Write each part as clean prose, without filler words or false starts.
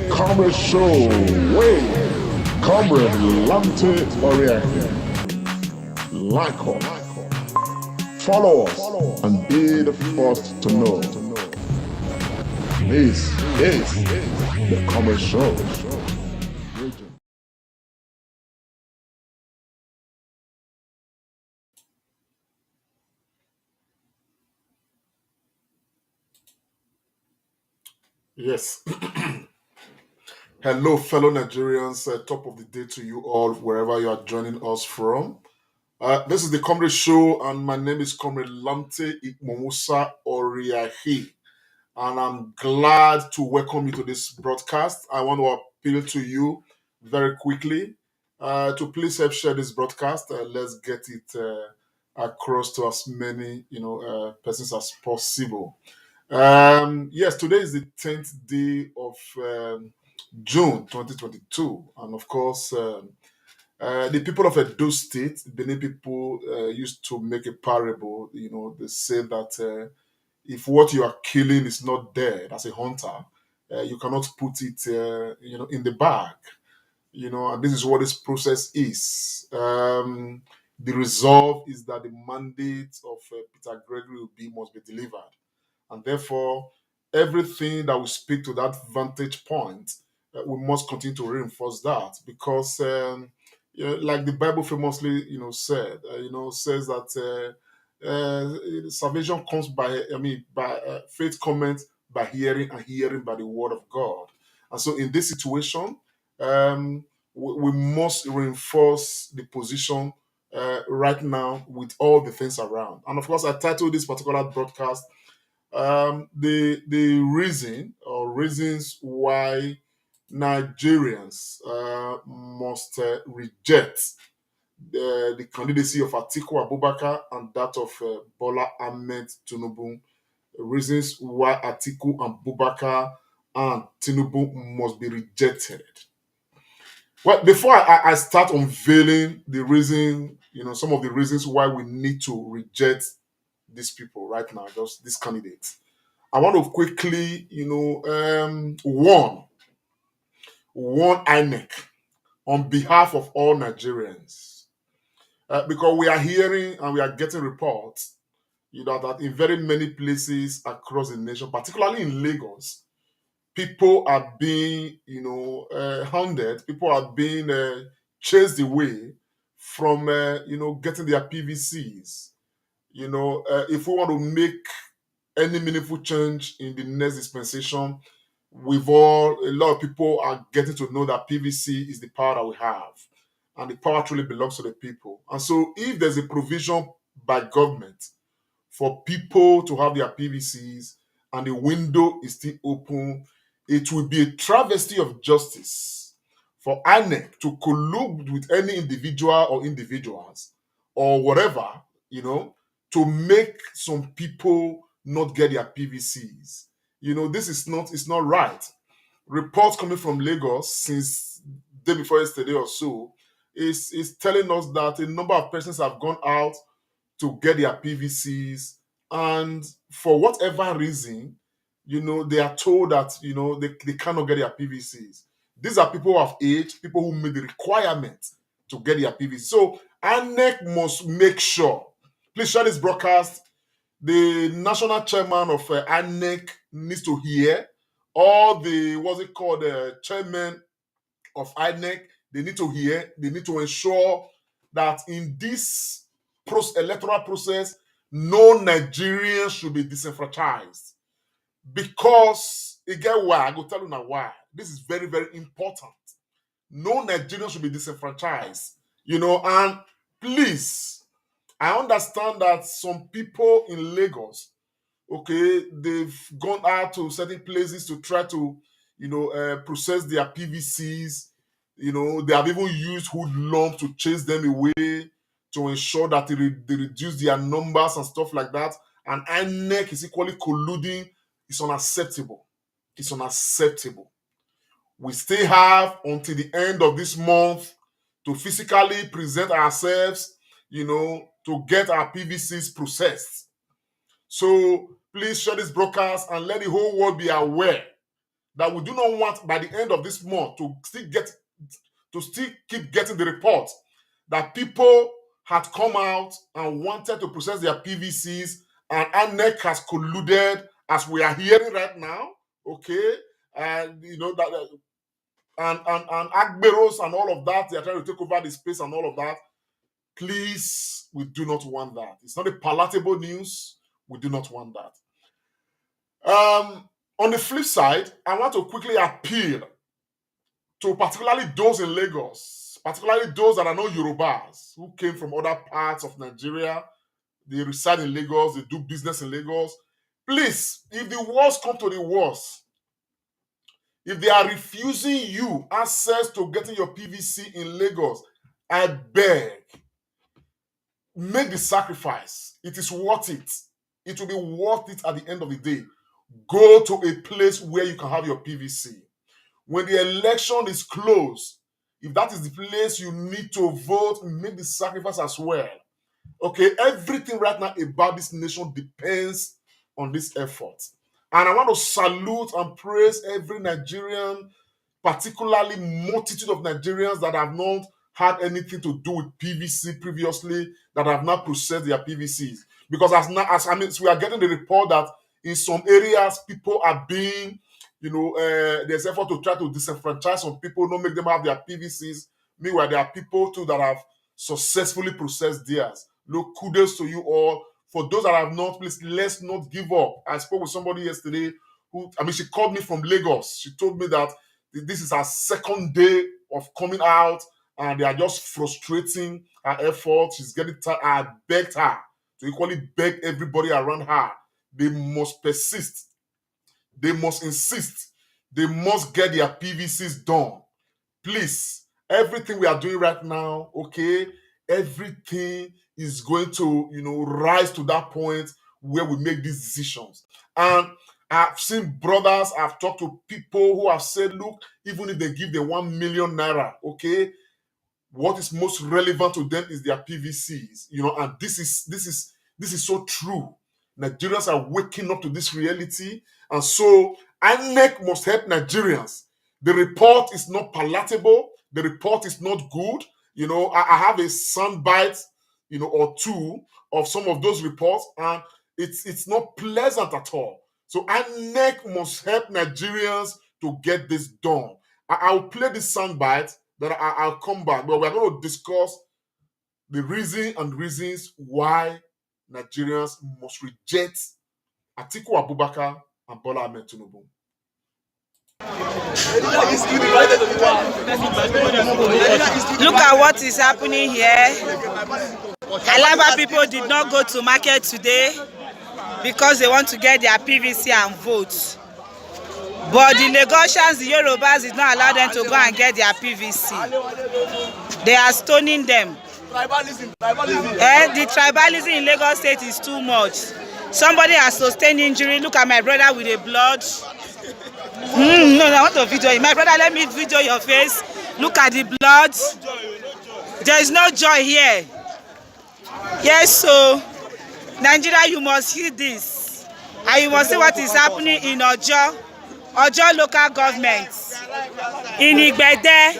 Comrade Show, wait, Comrade Lante Oriake, like us, follow us, and be the first to know. This is the Comrade Show. Yes. Hello, fellow Nigerians. Top of the day to you all, wherever you are joining us from. This is the Comrade Show, and my name is Comrade Lamte Ikmomusa Oriahi. And I'm glad to welcome you to this broadcast. I want to appeal to you very quickly to please help share this broadcast. Let's get it across to as many persons as possible. Yes, today is the 10th day of June 2022, and of course, the people of Edo State, Benin people, used to make a parable. They say that if what you are killing is not dead as a hunter, you cannot put it, in the bag. And this is what this process is. The resolve is that the mandate of Peter Gregory must be delivered, and therefore everything that we speak to that vantage point, we must continue to reinforce that because like the Bible famously said, says that salvation comes by faith comes by hearing, and hearing by the word of God. And so in this situation, we must reinforce the position right now with all the things around. And of course, I titled this particular broadcast the reason or reasons why Nigerians must reject the candidacy of Atiku Abubakar and that of Bola Ahmed Tinubu. Reasons why Atiku and Abubakar and Tinubu must be rejected. Well, before I start unveiling the reason, some of the reasons why we need to reject these people right now, just these candidates, I want to quickly, warn INEC on behalf of all Nigerians, because we are hearing and we are getting reports, that in very many places across the nation, particularly in Lagos, people are being, hounded. People are being chased away from, getting their PVCs. If we want to make any meaningful change in the next dispensation, a lot of people are getting to know that PVC is the power that we have, and the power truly belongs to the people. And so, if there's a provision by government for people to have their PVCs and the window is still open, it will be a travesty of justice for INEC to collude with any individual or individuals or whatever, to make some people not get their PVCs. This is not, it's not right. Reports coming from Lagos since day before yesterday or so is telling us that a number of persons have gone out to get their PVCs, and for whatever reason, they are told that they cannot get their PVCs. These are people of age, people who made the requirement to get their PVC. So INEC must make sure. Please share this broadcast. The national chairman of INEC needs to hear all the chairman of INEC. They need to hear. They need to ensure that in this electoral process, no Nigerian should be disenfranchised. Because again, why I go tell you now why. This is very, very important. No Nigerian should be disenfranchised. And please, I understand that some people in Lagos, okay, they've gone out to certain places to try to, process their PVCs. They have even used hoodlums to chase them away to ensure that they reduce their numbers and stuff like that. And INEC is equally colluding. It's unacceptable. It's unacceptable. We still have until the end of this month to physically present ourselves, to get our PVCs processed. So please share this broadcast and let the whole world be aware that we do not want by the end of this month to still keep getting the report that people had come out and wanted to process their PVCs, and InEC has colluded, as we are hearing right now. Okay, and that and Agberos and all of that, they are trying to take over the space and all of that. Please, we do not want that. It's not a palatable news. We do not want that. On the flip side, I want to quickly appeal to particularly those in Lagos, particularly those that are not Yorubas, who came from other parts of Nigeria. They reside in Lagos, they do business in Lagos. Please, if the worst come to the worst, if they are refusing you access to getting your PVC in Lagos, I beg, make the sacrifice. It is worth it. It will be worth it at the end of the day. Go to a place where you can have your PVC. When the election is close, if that is the place you need to vote, make the sacrifice as well. Okay, everything right now about this nation depends on this effort. And I want to salute and praise every Nigerian, particularly multitude of Nigerians that have not had anything to do with PVC previously, that have not processed their PVCs. Because we are getting the report that in some areas people are being, there's effort to try to disenfranchise some people, not make them have their PVCs. Meanwhile, there are people too that have successfully processed theirs. Look, kudos to you all. For those that have not, please, let's not give up. I spoke with somebody yesterday she called me from Lagos. She told me that this is her second day of coming out and they are just frustrating her efforts. She's getting tired. I begged her to equally beg everybody around her. They must persist. They must insist. They must get their PVCs done. Please, everything we are doing right now, okay, everything is going to, rise to that point where we make these decisions. And I've seen brothers, I've talked to people who have said, look, even if they give them 1 million naira, okay, what is most relevant to them is their PVCs, and this is so true. Nigerians are waking up to this reality, and so InEC must help Nigerians. The report is not palatable. The report is not good. I have a soundbite, or two of some of those reports, and it's not pleasant at all. So InEC must help Nigerians to get this done. I'll play this soundbite, then I'll come back. But we're going to discuss the reasons why Nigerians must reject Atiku Abubakar and Bola Ahmed Tinubu. Look at what is happening here. Anambra people did not go to market today because they want to get their PVC and vote. But the Lagosians, the Yorubas, did not allow them to go and get their PVC. They are stoning them. The tribalism in Lagos State is too much. Somebody has sustained injury. Look at my brother with the blood. No, I want to video you. My brother, let me video your face. Look at the blood. There is no joy here. Yes, so Nigeria, you must hear this. And you must see what is happening in Ojo local government. In Igbede,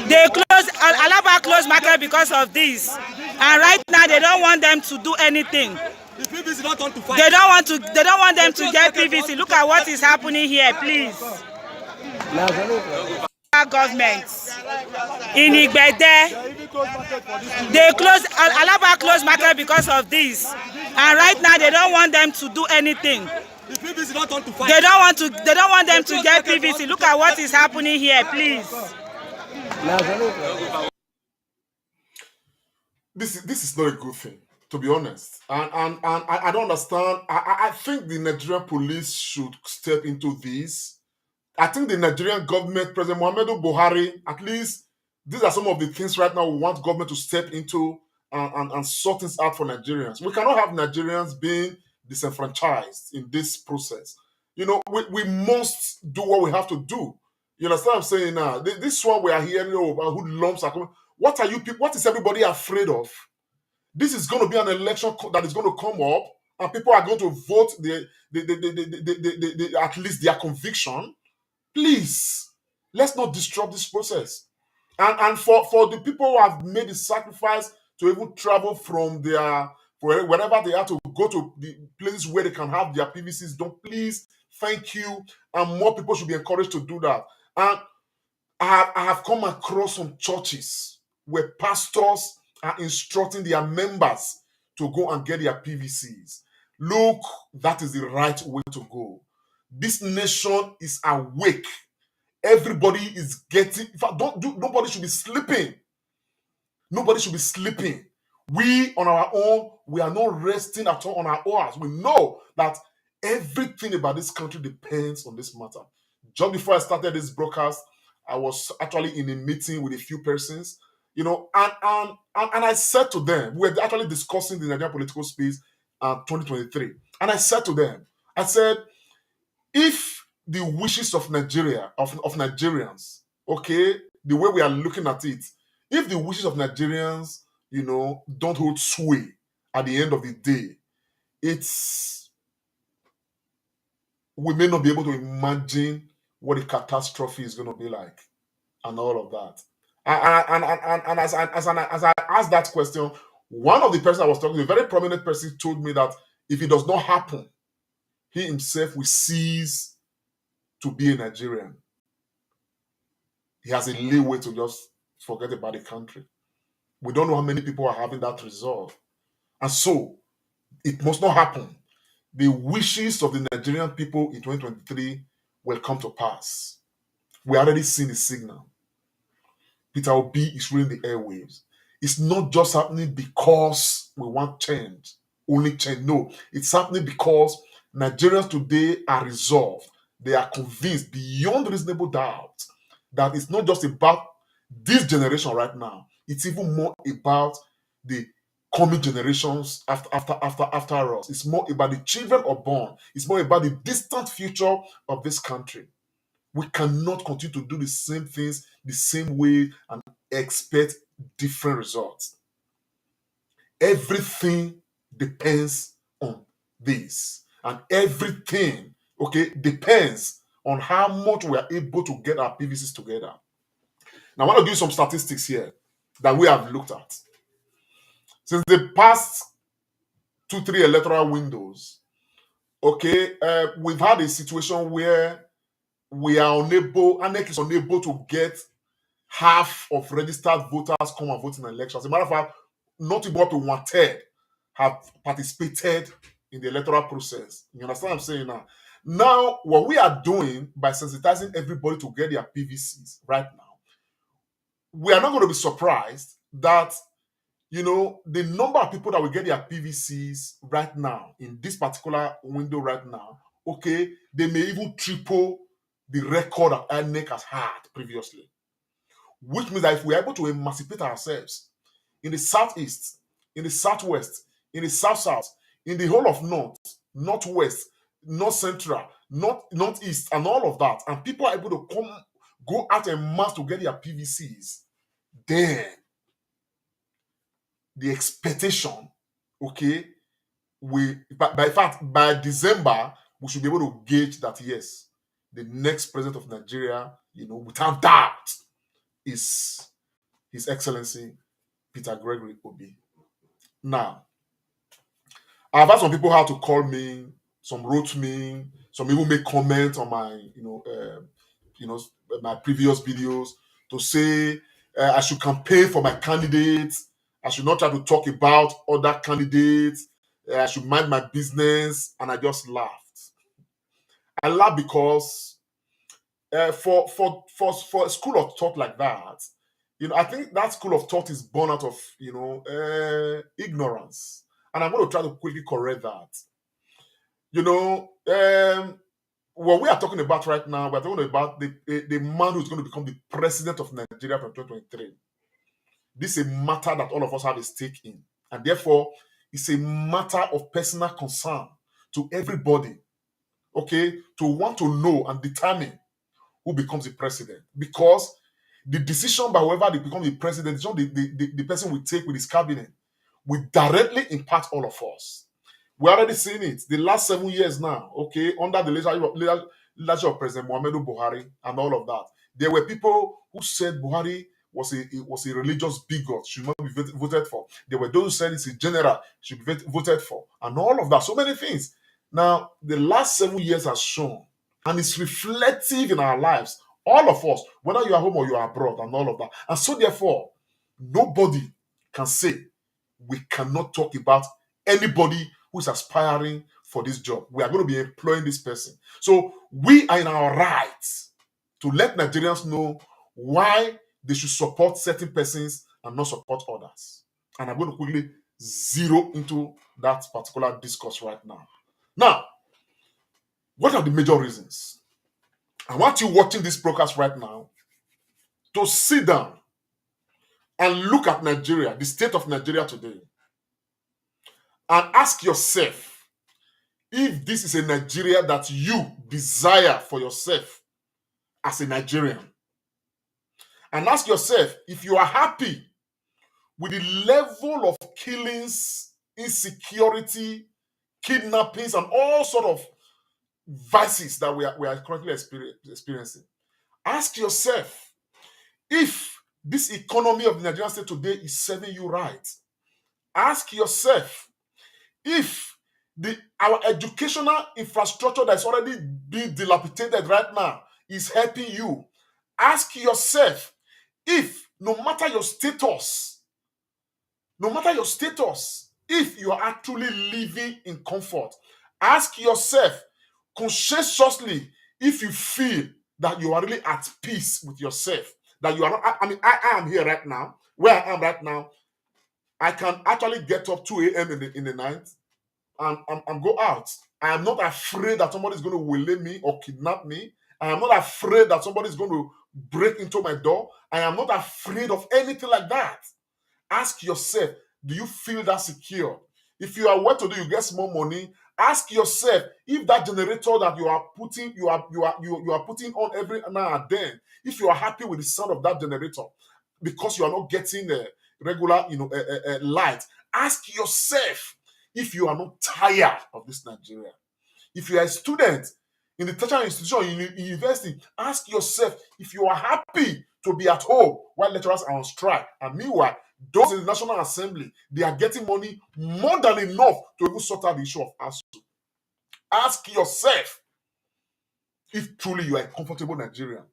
they closed, Anambra closed market because of this. And right now they don't want them to do anything. They don't want them to get PVC. Look at what is happening here, please. Government in Igbede, they closed, Anambra closed market because of this. And right now they don't want them to do anything. They don't want them to get PVC. Look at what is happening here, please. This is not a good thing, to be honest. And I don't understand. I think the Nigerian police should step into this. I think the Nigerian government, President Muhammadu Buhari, at least these are some of the things right now we want government to step into and sort things out for Nigerians. We cannot have Nigerians being disenfranchised in this process. We must do what we have to do. You understand what I'm saying now? This one we are hearing about who lumps are coming. What is everybody afraid of? This is going to be an election that is going to come up, and people are going to vote at least their conviction, please, let's not disrupt this process. And for the people who have made the sacrifice to even travel from their wherever they are to go to the places where they can have their PVCs done, please, thank you. And more people should be encouraged to do that. And I have come across some churches where pastors are instructing their members to go and get their PVCs. Look, that is the right way to go. This nation is awake. Everybody is getting. In fact, nobody should be sleeping. Nobody should be sleeping. We on our own, we are not resting at all on our oars. We know that everything about this country depends on this matter. Just before I started this broadcast, I was actually in a meeting with a few persons, and I said to them, we were actually discussing the Nigerian political space 2023, and I said to them, I said, if the wishes of Nigeria, of Nigerians, okay, the way we are looking at it, if the wishes of Nigerians, don't hold sway at the end of the day, we may not be able to imagine what a catastrophe is going to be like, and all of that. And as I asked that question, one of the persons I was talking to, a very prominent person, told me that if it does not happen, he himself will cease to be a Nigerian. He has a leeway to just forget about the country. We don't know how many people are having that resolve. And so, it must not happen. The wishes of the Nigerian people in 2023 will come to pass. We already seen the signal. Peter Obi is ruling the airwaves. It's not just happening because we want change, only change. No, it's happening because Nigerians today are resolved. They are convinced beyond reasonable doubt that it's not just about this generation right now. It's even more about the coming generations after us. It's more about the children unborn. It's more about the distant future of this country. We cannot continue to do the same things the same way and expect different results. Everything depends on this. And everything, okay, depends on how much we are able to get our PVCs together. Now, I want to give you some statistics here that we have looked at. Since the past 2-3 electoral windows, okay, we've had a situation where we are unable, InEC is unable to get half of registered voters come and vote in elections. As a matter of fact, not even up to 1/3 have participated in the electoral process. You understand what I'm saying now? Now, what we are doing by sensitizing everybody to get their PVCs right now, we are not going to be surprised that the number of people that will get their PVCs right now in this particular window right now, okay, they may even triple the record that InEC has had previously. Which means that if we are able to emancipate ourselves in the southeast, in the southwest, in the south-south, in the whole of north, northwest, north central, northeast, and all of that, and people are able to go out en masse to get their PVCs, then the expectation, okay, by December, we should be able to gauge that, yes, the next president of Nigeria, without doubt, is His Excellency Peter Gregory Obi. Now, I've had some people how to call me, some wrote me, some even make comments on my, my previous videos to say I should campaign for my candidates. I should not try to talk about other candidates. I should mind my business, and I just laughed. I laughed because for a school of thought like that, I think that school of thought is born out of ignorance, and I'm going to try to quickly correct that. What we are talking about right now, we're talking about the man who's going to become the president of Nigeria from 2023. This is a matter that all of us have a stake in, and therefore it's a matter of personal concern to everybody, okay, to want to know and determine who becomes the president, because the decision by whoever they become the president is not the person we take with his cabinet, will directly impact all of us. We're already seeing it. The last 7 years now, okay, under the leadership of President Muhammadu Buhari and all of that, there were people who said Buhari was a religious bigot, should not be voted for. There were those who said it's a general, should be voted for, and all of that. So many things. Now, the last 7 years has shown, and it's reflective in our lives, all of us, whether you are home or you are abroad, and all of that. And so, therefore, nobody can say we cannot talk about anybody who is aspiring for this job. We are going to be employing this person. So we are in our rights to let Nigerians know why they should support certain persons and not support others. And I'm going to quickly zero into that particular discourse right now. Now, what are the major reasons? I want you watching this broadcast right now to sit down and look at Nigeria, the state of Nigeria today, and ask yourself if this is a Nigeria that you desire for yourself as a Nigerian. And ask yourself if you are happy with the level of killings, insecurity, kidnappings, and all sort of vices that we are currently experiencing. Ask yourself if this economy of the Nigerian state today is serving you right. Ask yourself if our educational infrastructure that's already being dilapidated right now is helping you. Ask yourself if no matter your status, if you are actually living in comfort. Ask yourself conscientiously if you feel that you are really at peace with yourself, that you are not. I mean, I am here right now, where I am right now. I can actually get up 2 a.m. in the night and go out. I am not afraid that somebody is going to waylay me or kidnap me. I am not afraid that somebody is going to break into my door. I am not afraid of anything like that. Ask yourself, do you feel that secure? If you are well to do, you get small money. Ask yourself if that generator that you are putting on every now and then, if you are happy with the sound of that generator, because you are not getting a regular, light. Ask yourself if you are not tired of this Nigeria. If you are a student in the tertiary institution, in university, ask yourself if you are happy to be at home while lecturers are on strike. And meanwhile, those in the National Assembly, they are getting money more than enough to even sort out the issue of ASU. Ask yourself if truly you are a comfortable Nigerian.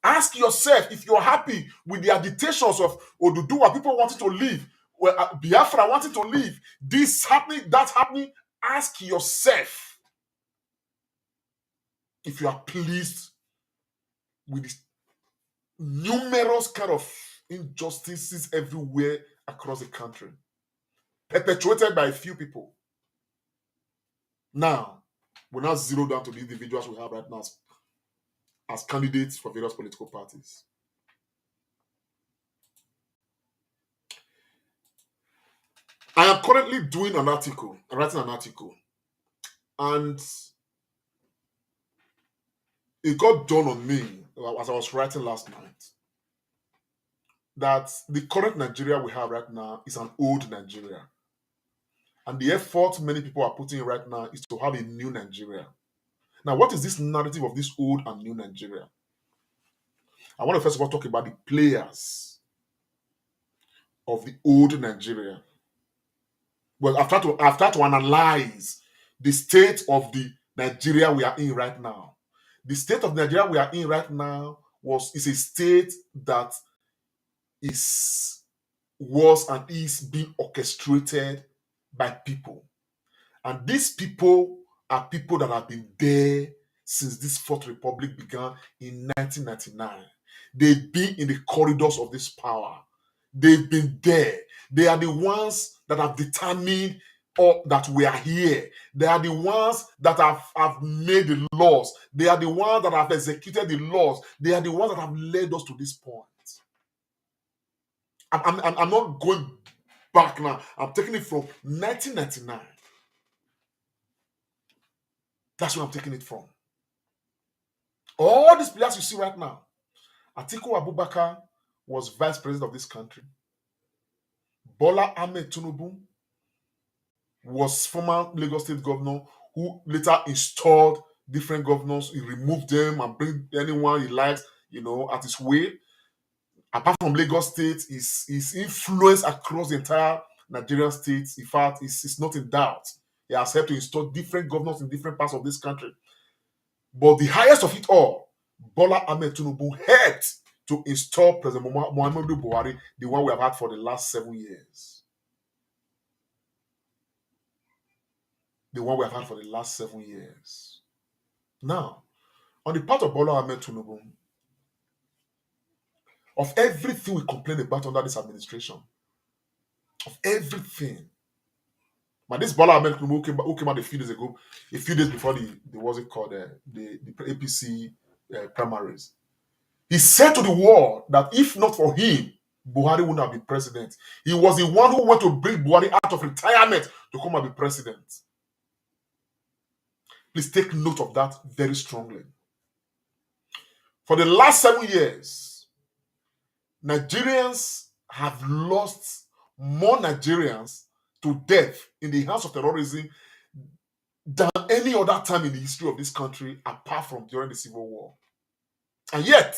Ask yourself if you're happy with the agitations of Oduduwa, people wanting to leave, Biafra wanting to leave, this happening, that happening. Ask yourself if you are pleased with the numerous kind of injustices everywhere across the country, perpetuated by a few people. Now, we'll now zero down to the individuals we have right now as candidates for various political parties. I am currently writing an article, and it got dawned on me as I was writing last night that the current Nigeria we have right now is an old Nigeria. And the effort many people are putting right now is to have a new Nigeria. Now, what is this narrative of this old and new Nigeria? I want to first of all talk about the players of the old Nigeria. Well, I've tried to analyze the state of the Nigeria we are in right now. The state of Nigeria we are in right now is a state that was and is being orchestrated by people. And these people are people that have been there since this Fourth Republic began in 1999. They've been in the corridors of this power. They've been there. They are the ones that have determined that we are here. They are the ones that have made the laws. They are the ones that have executed the laws. They are the ones that have led us to this point. I'm not going back now. I'm taking it from 1999. That's where I'm taking it from. All these players you see right now. Atiku Abubakar was vice president of this country. Bola Ahmed Tinubu was former Lagos State governor who later installed different governors. He removed them and bring anyone he likes, at his way. Apart from Lagos State, his influence across the entire Nigerian states, in fact, is not in doubt. He has helped to install different governors in different parts of this country. But the highest of it all, Bola Ahmed Tinubu helped to install President Muhammadu Buhari, the one we have had for the last 7 years. The one we have had for the last 7 years. Now, on the part of Bola Ahmed Tinubu, of everything we complain about under this administration, of everything, but this Bola Ahmed Tinubu who came out a few days ago, a few days before the APC primaries, he said to the world that if not for him, Buhari would not have been president. He was the one who went to bring Buhari out of retirement to come and be president. Please take note of that very strongly. For the last 7 years, Nigerians have lost more Nigerians to death in the hands of terrorism than any other time in the history of this country, apart from during the Civil War. And yet,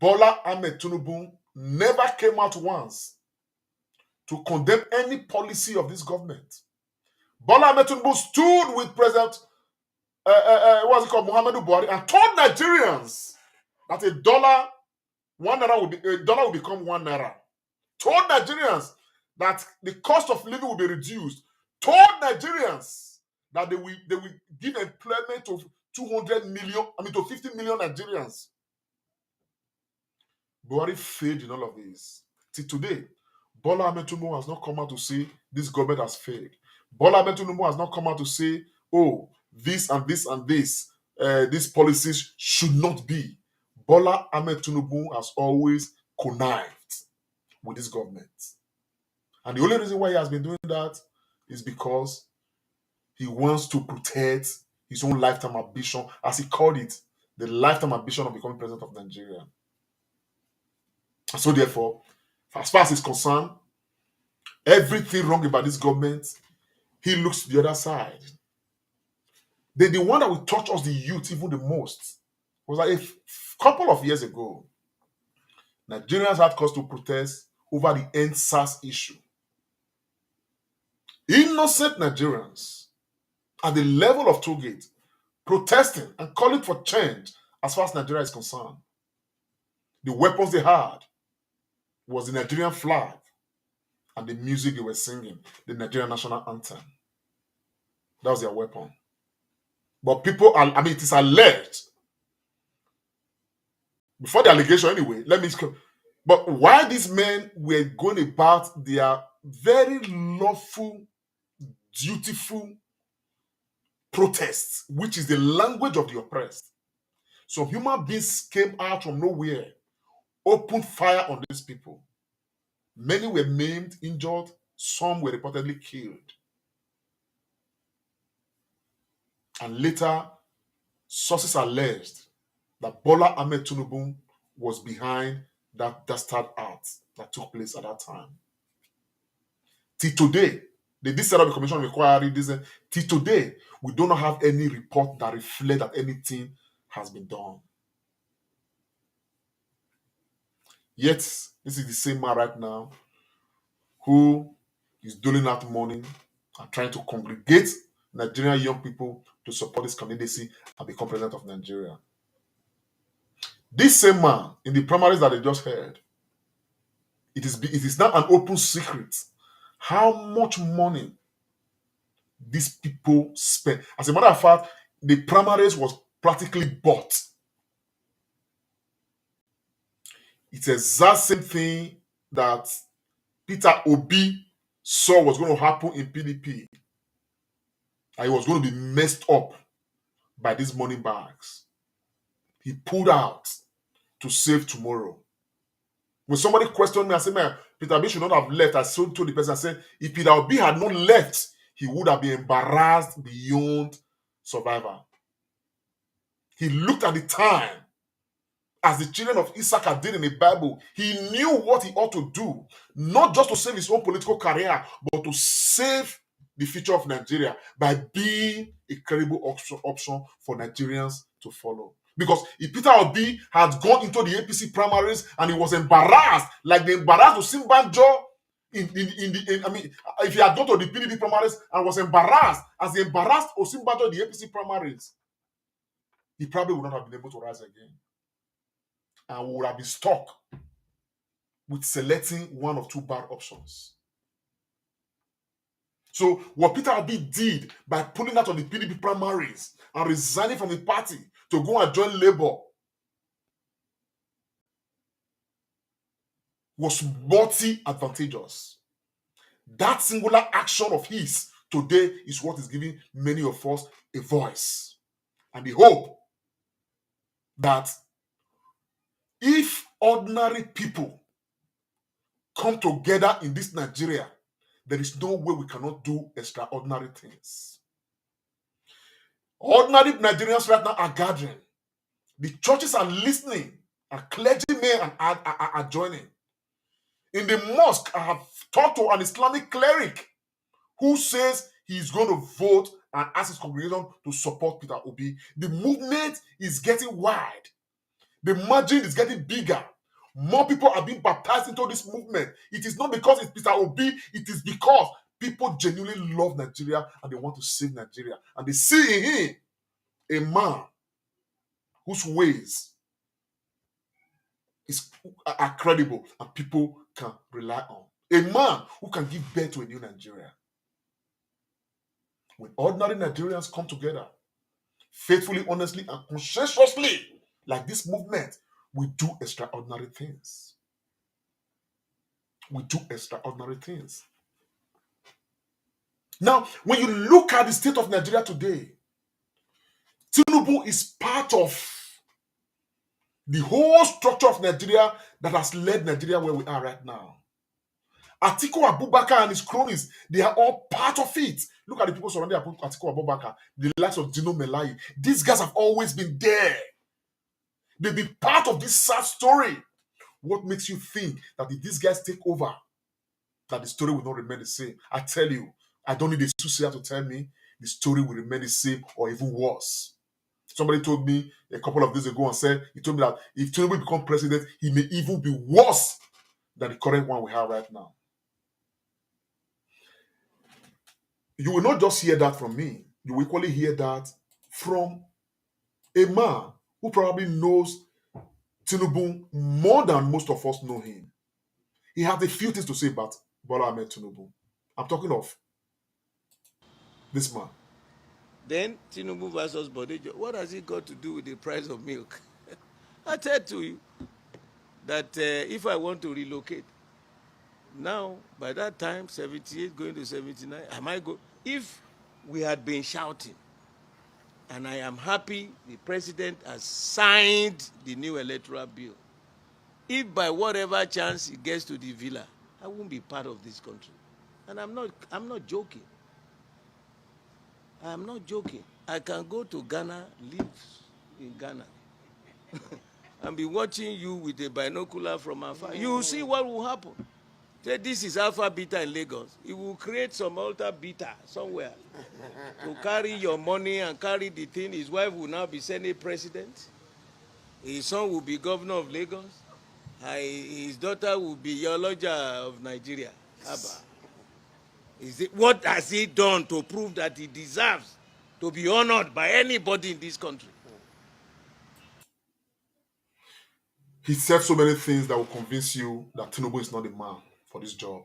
Bola Ahmed Tinubu never came out once to condemn any policy of this government. Bola Ahmed Tinubu stood with President Muhammadu Buhari, and told Nigerians that $1 will become 1 naira. Told Nigerians that the cost of living will be reduced. Told Nigerians that they will give employment to 50 million Nigerians. Buhari failed in all of this. Till today, Bola Ahmed Tinubu has not come out to say this government has failed. Bola Ahmed Tinubu has not come out to say, oh, this and this and this, these policies should not be. Bola Ahmed Tinubu has always connived with this government. And the only reason why he has been doing that is because he wants to protect his own lifetime ambition, as he called it, the lifetime ambition of becoming president of Nigeria. So therefore, as far as he's concerned, everything wrong about this government, he looks to the other side. The one that will touch us, the youth, even the most, was like a couple of years ago, Nigerians had cause to protest over the NSAS issue. Innocent Nigerians at the level of Tollgate protesting and calling for change as far as Nigeria is concerned. The weapons they had was the Nigerian flag and the music they were singing, the Nigerian national anthem. That was their weapon. But it is alleged, before the allegation anyway, but why these men were going about their very lawful, dutiful protests, which is the language of the oppressed. Some human beings came out from nowhere, opened fire on these people. Many were maimed, injured, some were reportedly killed. And later, sources alleged that Bola Ahmed Tinubu was behind that dastard act that took place at that time. Till today, they did set up the commission of inquiry. Till today, we do not have any report that reflects that anything has been done. Yet, this is the same man right now who is doling out money and trying to congregate Nigerian young people to support his candidacy and become president of Nigeria. This same man, in the primaries that they just heard, it is now an open secret how much money these people spent. As a matter of fact, the primaries was practically bought. It's the exact same thing that Peter Obi saw was going to happen in PDP. And he was going to be messed up by these money bags. He pulled out to save tomorrow. When somebody questioned me, I said, man, Peter Obi should not have left. I told the person, I said, if Peter Obi had not left, he would have been embarrassed beyond survival. He looked at the time as the children of Issachar did in the Bible. He knew what he ought to do, not just to save his own political career, but to save the future of Nigeria by being a credible option for Nigerians to follow. Because if Peter Obi had gone into the APC primaries and he was embarrassed, like they embarrassed Osinbajo if he had gone to the PDP primaries and was embarrassed, as they embarrassed Osinbajo in the APC primaries, he probably would not have been able to rise again. And we would have been stuck with selecting one of two bad options. So what Peter Obi did by pulling out of the PDP primaries and resigning from the party to go and join Labour was multi-advantageous. That singular action of his today is what is giving many of us a voice and the hope that if ordinary people come together in this Nigeria, there is no way we cannot do extraordinary things. Ordinary Nigerians right now are gathering. The churches are listening, and clergymen are joining. In the mosque, I have talked to an Islamic cleric who says he's going to vote and ask his congregation to support Peter Obi. The movement is getting wide. The margin is getting bigger. More people are being baptized into this movement. It is not because it's Peter Obi, it is because people genuinely love Nigeria and they want to save Nigeria. And they see in him a man whose ways are credible and people can rely on. A man who can give birth to a new Nigeria. When ordinary Nigerians come together, faithfully, honestly, and conscientiously, like this movement, we do extraordinary things. We do extraordinary things. Now, when you look at the state of Nigeria today, Tinubu is part of the whole structure of Nigeria that has led Nigeria where we are right now. Atiku Abubakar and his cronies, they are all part of it. Look at the people surrounding Atiku Abubakar, the likes of Dino Melai. These guys have always been there. They've been part of this sad story. What makes you think that if these guys take over, that the story will not remain the same? I tell you, I don't need a soothsayer to tell me the story will remain the same or even worse. Somebody told me a couple of days ago and said, he told me that if Tinubu becomes president, he may even be worse than the current one we have right now. You will not just hear that from me. You will equally hear that from a man who probably knows Tinubu more than most of us know him. He has a few things to say about Bola Ahmed Tinubu. I'm talking of this man. Then Tinubu versus Bodejo, what has it got to do with the price of milk? I said to you that if I want to relocate, now by that time, 78 going to 79, I might go. If we had been shouting, and I am happy the president has signed the new electoral bill, if by whatever chance he gets to the villa, I won't be part of this country. And I'm not joking. I'm not joking. I can go to Ghana, live in Ghana, and be watching you with a binocular from afar. You will see what will happen. Say, this is Alpha Beta in Lagos. He will create some Alpha Beta somewhere to carry your money and carry the thing. His wife will now be Senate president. His son will be governor of Lagos. His daughter will be Yoloja of Nigeria. Abba. What has he done to prove that he deserves to be honored by anybody in this country? He said so many things that will convince you that Tinubu is not the man for this job.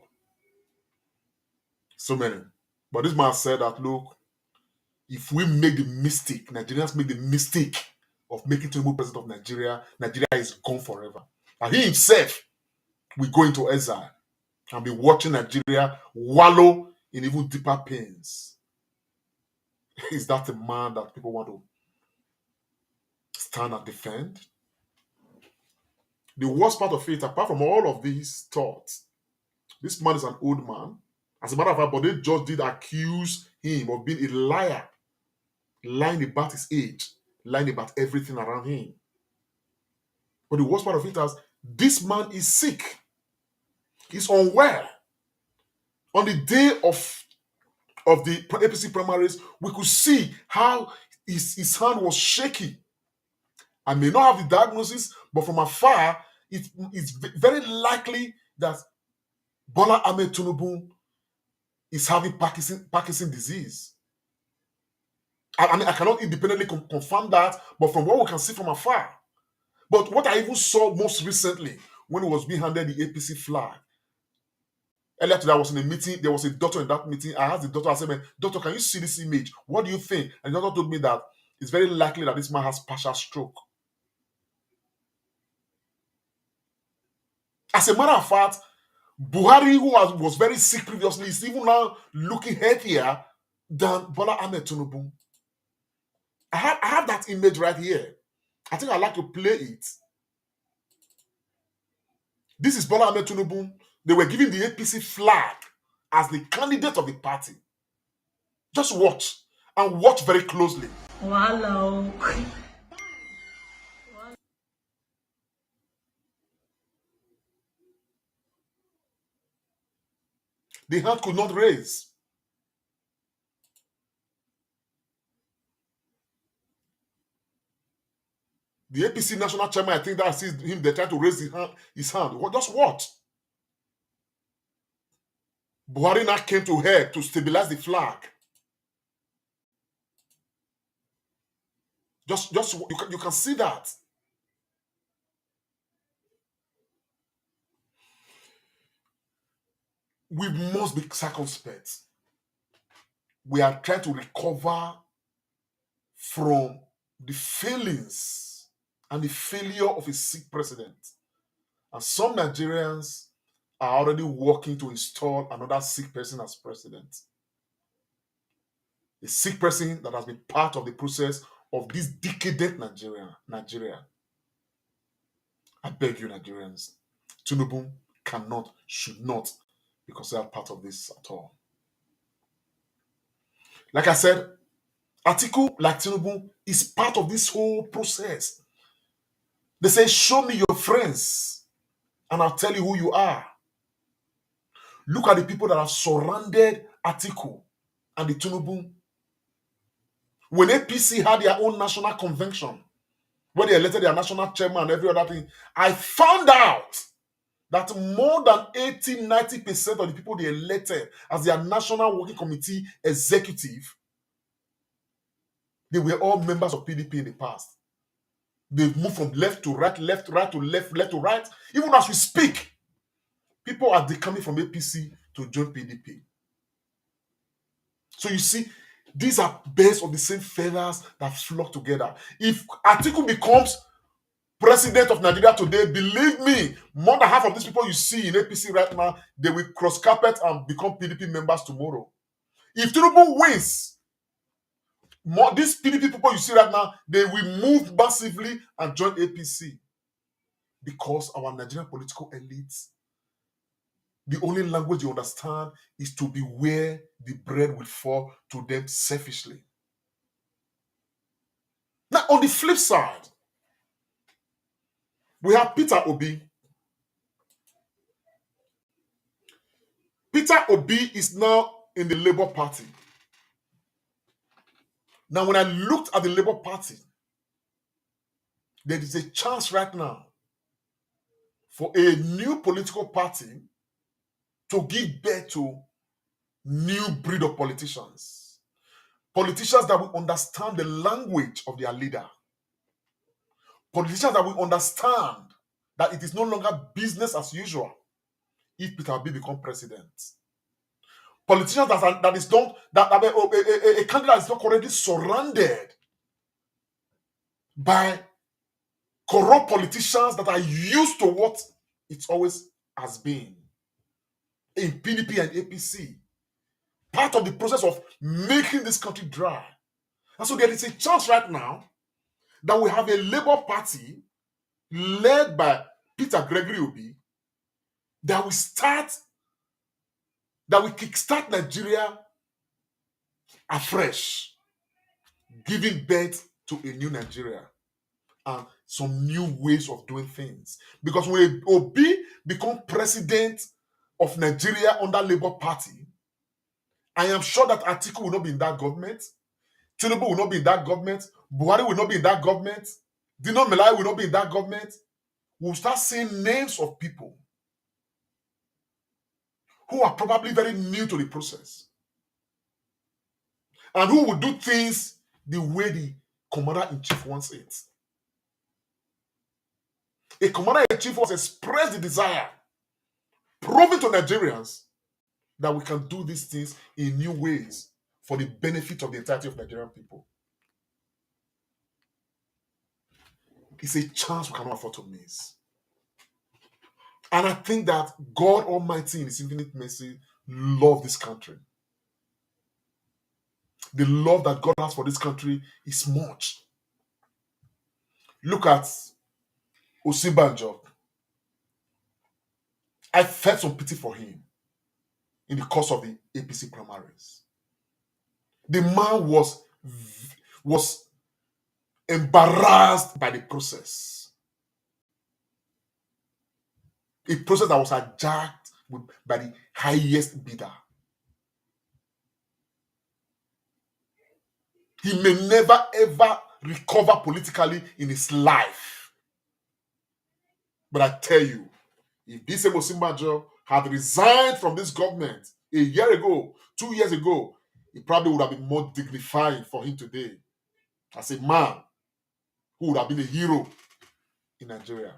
So many. But this man said that, look, if we make the mistake, Nigerians make the mistake of making Tinubu president of Nigeria, Nigeria is gone forever. And he himself will go into exile and be watching Nigeria wallow in even deeper pains. Is that the man that people want to stand and defend? The worst part of it, apart from all of these thoughts, this man is an old man. As a matter of fact, but they just did accuse him of being a liar, lying about his age, lying about everything around him. But the worst part of it is, this man is sick. He's unwell. On the day of of the APC primaries, we could see how his hand was shaky. I may not have the diagnosis, but from afar, it's very likely that Bola Ahmed Tinubu is having Parkinson disease. I mean, I cannot independently confirm that, but from what we can see from afar. But what I even saw most recently, when he was being handed the APC flag, earlier today I was in a meeting, there was a doctor in that meeting. I asked the doctor, I said, doctor, can you see this image? What do you think? And the doctor told me that it's very likely that this man has partial stroke. As a matter of fact, Buhari, who was very sick previously, is even now looking healthier than Bola Ahmed Tinubu. I have that image right here. I think I'd like to play it. This is Bola Ahmed Tinubu. They were giving the APC flag as the candidate of the party. Just watch, and watch very closely. Hello. The hand could not raise. The APC national chairman, I think that sees him, they try to raise his hand. Just watch. Buhari now came to help to stabilize the flag. Just you can see that. We must be circumspect. We are trying to recover from the failings and the failure of a sick president. And some Nigerians are already working to install another sick person as president. A sick person that has been part of the process of this decadent Nigeria. I beg you, Nigerians, Tinubu cannot, should not be considered part of this at all. Like I said, Atiku, like Tinubu, is part of this whole process. They say, show me your friends, and I'll tell you who you are. Look at the people that have surrounded Atiku and the Tinubu. When APC had their own national convention, when they elected their national chairman and every other thing, I found out that more than 80-90% of the people they elected as their national working committee executive, they were all members of PDP in the past. They've moved from left to right, left to right to left, left to right. Even as we speak, people are decoming from APC to join PDP. So you see, these are birds of the same feathers that flock together. If Atiku becomes president of Nigeria today, believe me, more than half of these people you see in APC right now, they will cross carpet and become PDP members tomorrow. If Tinubu wins, these PDP people you see right now, they will move massively and join APC. Because our Nigerian political elites, the only language you understand is to be where the bread will fall to them selfishly. Now, on the flip side, we have Peter Obi. Peter Obi is now in the Labour Party. Now, when I looked at the Labour Party, there is a chance right now for a new political party to give birth to new breed of politicians. Politicians that will understand the language of their leader. Politicians that will understand that it is no longer business as usual if Peter Obi becomes president. Politicians a candidate is not currently surrounded by corrupt politicians that are used to what it always has been in PDP and APC. Part of the process of making this country dry. And so there is a chance right now that we have a Labour Party led by Peter Gregory Obi that will kickstart Nigeria afresh, giving birth to a new Nigeria and some new ways of doing things. Because when Obi become president of Nigeria under Labour Party, I am sure that Atiku will not be in that government. Tinubu will not be in that government. Buhari will not be in that government. Dino Melai will not be in that government. We'll start seeing names of people who are probably very new to the process and who will do things the way the commander-in-chief wants it. A commander-in-chief has expressed the desire, proving to Nigerians that we can do these things in new ways for the benefit of the entirety of Nigerian people. It's a chance we cannot afford to miss. And I think that God Almighty in His infinite mercy loves this country. The love that God has for this country is much. Look at Osinbajo. I felt some pity for him in the course of the APC primaries. The man was embarrassed by the process. A process that was hijacked by the highest bidder. He may never ever recover politically in his life. But I tell you, if this Osinbajo had resigned from this government a year ago, 2 years ago, it probably would have been more dignified for him today as a man who would have been a hero in Nigeria.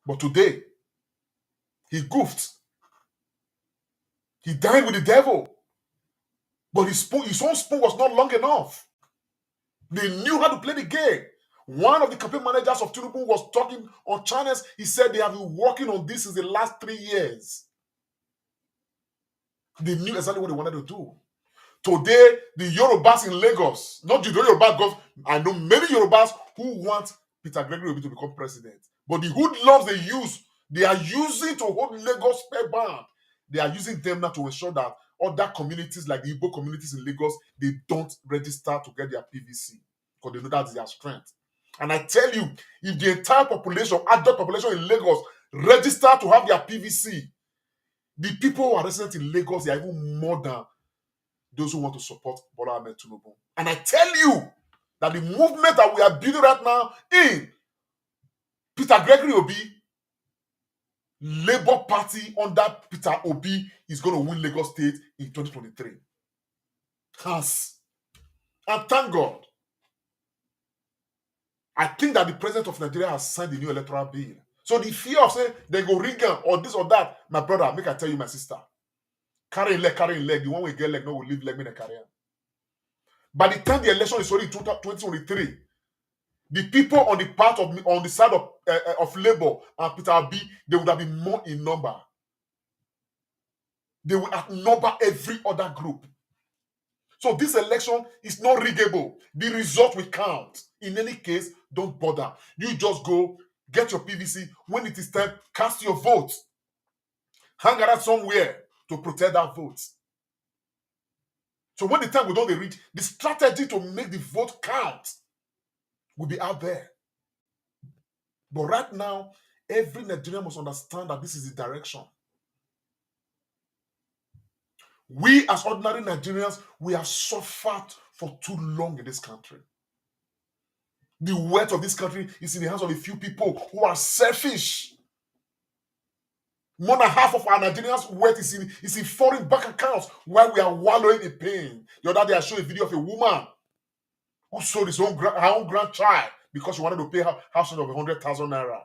But today, he goofed. He dined with the devil. But his own spoon was not long enough. They knew how to play the game. One of the campaign managers of Tinubu was talking on channels. He said they have been working on this since the last 3 years. They knew exactly what they wanted to do. Today, the Yorubas in Lagos, not the Yorubas, I know many Yorubas who want Peter Obi to become president. But the hoodlums they are using to hold Lagos spellbound. They are using them now to ensure that other communities like the Igbo communities in Lagos, they don't register to get their PVC because they know that's their strength. And I tell you, if the entire population, adult population in Lagos, register to have their PVC, the people who are resident in Lagos, they are even more than those who want to support Bola Ahmed Tinubu. And I tell you that the movement that we are building right now in Peter Obi, Labour Party under Peter Obi is going to win Lagos State in 2023. And thank God. I think that the president of Nigeria has signed the new electoral bill. So the fear of saying they go rig or this or that, my brother, make I tell you, my sister, carrying leg. The one we get leg, no will leave leg in a career. By the time the election is already in 2023, the people on the side of Labour and Peter Obi, they would have been more in number. They will outnumber every other group. So this election is not riggable. The result will count. In any case, don't bother. You just go, get your PVC. When it is time, cast your vote. Hang around somewhere to protect that vote. So when the time we don't reach, the strategy to make the vote count will be out there. But right now, every Nigerian must understand that this is the direction. We as ordinary Nigerians, we have suffered for too long in this country. The wealth of this country is in the hands of a few people who are selfish. More than half of our Nigerians' wealth is in foreign bank accounts while we are wallowing in pain. The other day I showed a video of a woman who sold her own grandchild because she wanted to pay her house rent of 100,000 naira.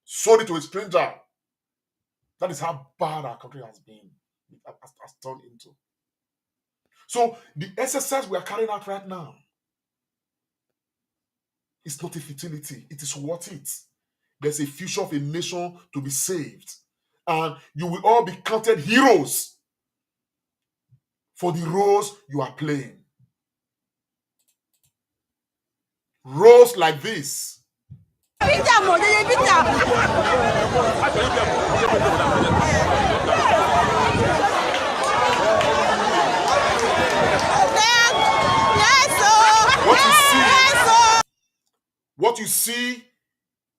Sold it to a stranger. That is how bad our country has been. Has turned into. So the exercise we are carrying out right now is not a futility. It is worth it. There's a future of a nation to be saved. And you will all be counted heroes for the roles you are playing. Roles like this. What you see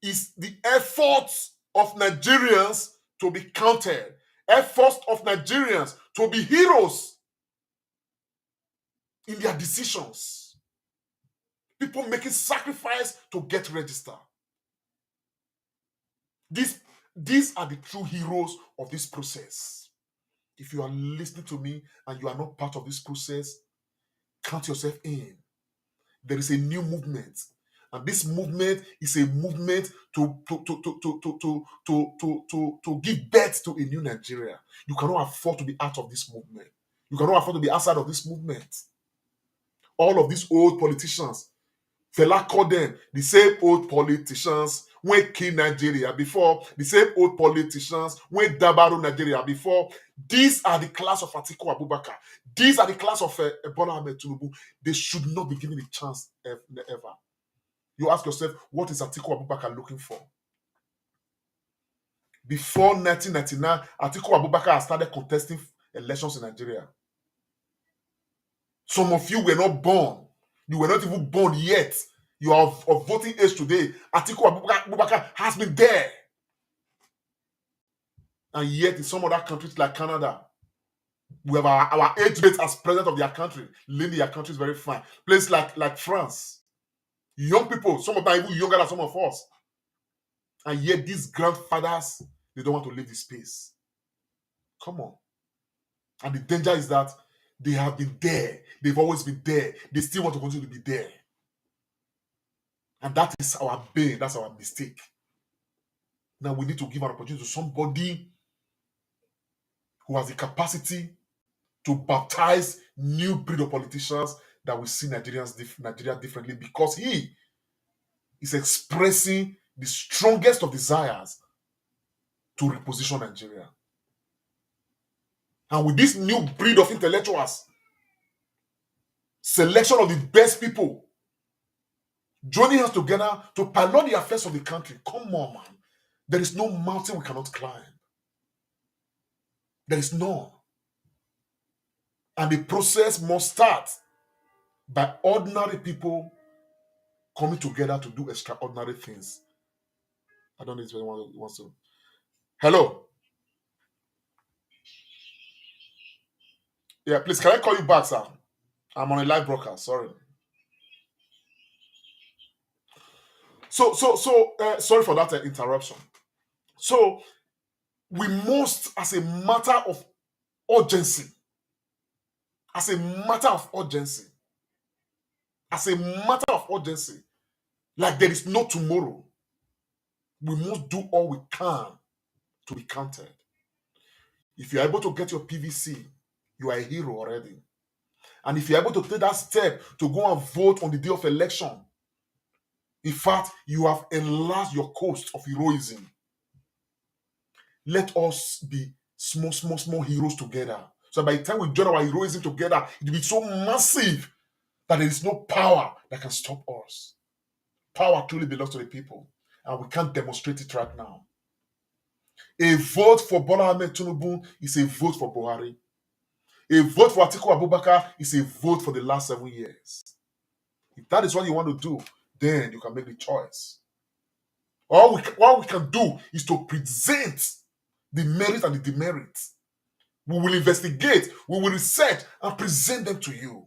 is the efforts of Nigerians to be counted, efforts of Nigerians to be heroes in their decisions. People making sacrifice to get registered. These are the true heroes of this process. If you are listening to me and you are not part of this process, count yourself in. There is a new movement, and this movement is a movement to give birth to a new Nigeria. You cannot afford to be out of this movement. You cannot afford to be outside of this movement. All of these old politicians, Fela called them the same old politicians when kill Nigeria before, the same old politicians when Dabaru Nigeria before. These are the class of Atiku Abubakar. These are the class of Bola Ahmed Tinubu. They should not be given a chance ever. You ask yourself, what is Atiku Abubakar looking for? Before 1999, Atiku Abubakar started contesting elections in Nigeria. Some of you were not born. You were not even born yet. You are of voting age today. Atiku Abubakar has been there. And yet in some other countries like Canada, we have our age mates as president of their country. Leading their country is very fine. Places like France. Young people, some of them are even younger than some of us. And yet these grandfathers, they don't want to leave the space. Come on. And the danger is that they have been there. They've always been there. They still want to continue to be there. And that is our bane. That's our mistake. Now we need to give an opportunity to somebody who has the capacity to baptize new breed of politicians that will see Nigeria differently, because he is expressing the strongest of desires to reposition Nigeria. And with this new breed of intellectuals, selection of the best people, joining us together to pilot the affairs of the country. Come on, man. There is no mountain we cannot climb. There is none. And the process must start by ordinary people coming together to do extraordinary things. I don't know if anyone wants to. Hello. Yeah, please, can I call you back, sir? I'm on a live broadcast. Sorry. So, sorry for that interruption. So, we must, as a matter of urgency, like there is no tomorrow, we must do all we can to be counted. If you're able to get your PVC, you are a hero already. And if you're able to take that step to go and vote on the day of election, in fact, you have enlarged your coast of heroism. Let us be small heroes together. So by the time we join our heroism together, it will be so massive that there is no power that can stop us. Power truly belongs to the people, and we can't demonstrate it right now. A vote for Bola Ahmed Tinubu is a vote for Buhari. A vote for Atiku Abubakar is a vote for the last 7 years. If that is what you want to do, then you can make the choice. All we can do is to present the merit and the demerit. We will investigate, we will research and present them to you.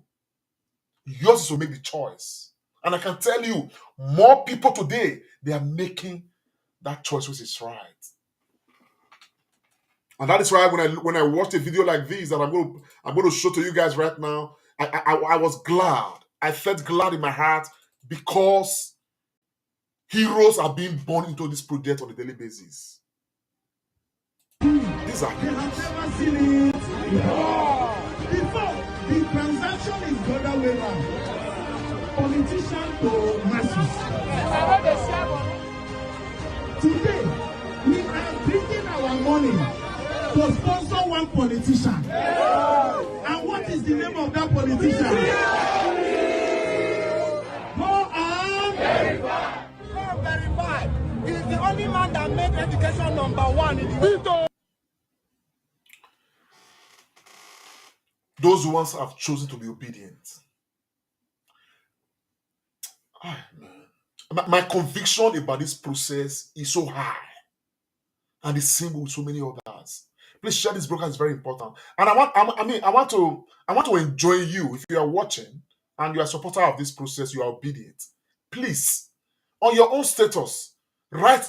Yours is to make the choice. And I can tell you, more people today, they are making that choice which is right. And that is why when I watched a video like this that I'm going to show to you guys right now, I was glad. I felt glad in my heart because heroes are being born into this project on a daily basis. These are heroes. Never seen it. Before, the transaction is the other way around. Politician to masses. Today, we are bringing our money to sponsor one politician. And what is the name of that politician? Go and verify. Go verify. He's the only man that made education #1 in the world. Those ones have chosen to be obedient. My conviction about this process is so high, and the same with so many others. Please share this broadcast. It's very important. And I want to enjoin you if you are watching and you are a supporter of this process, you are obedient. Please, on your own status,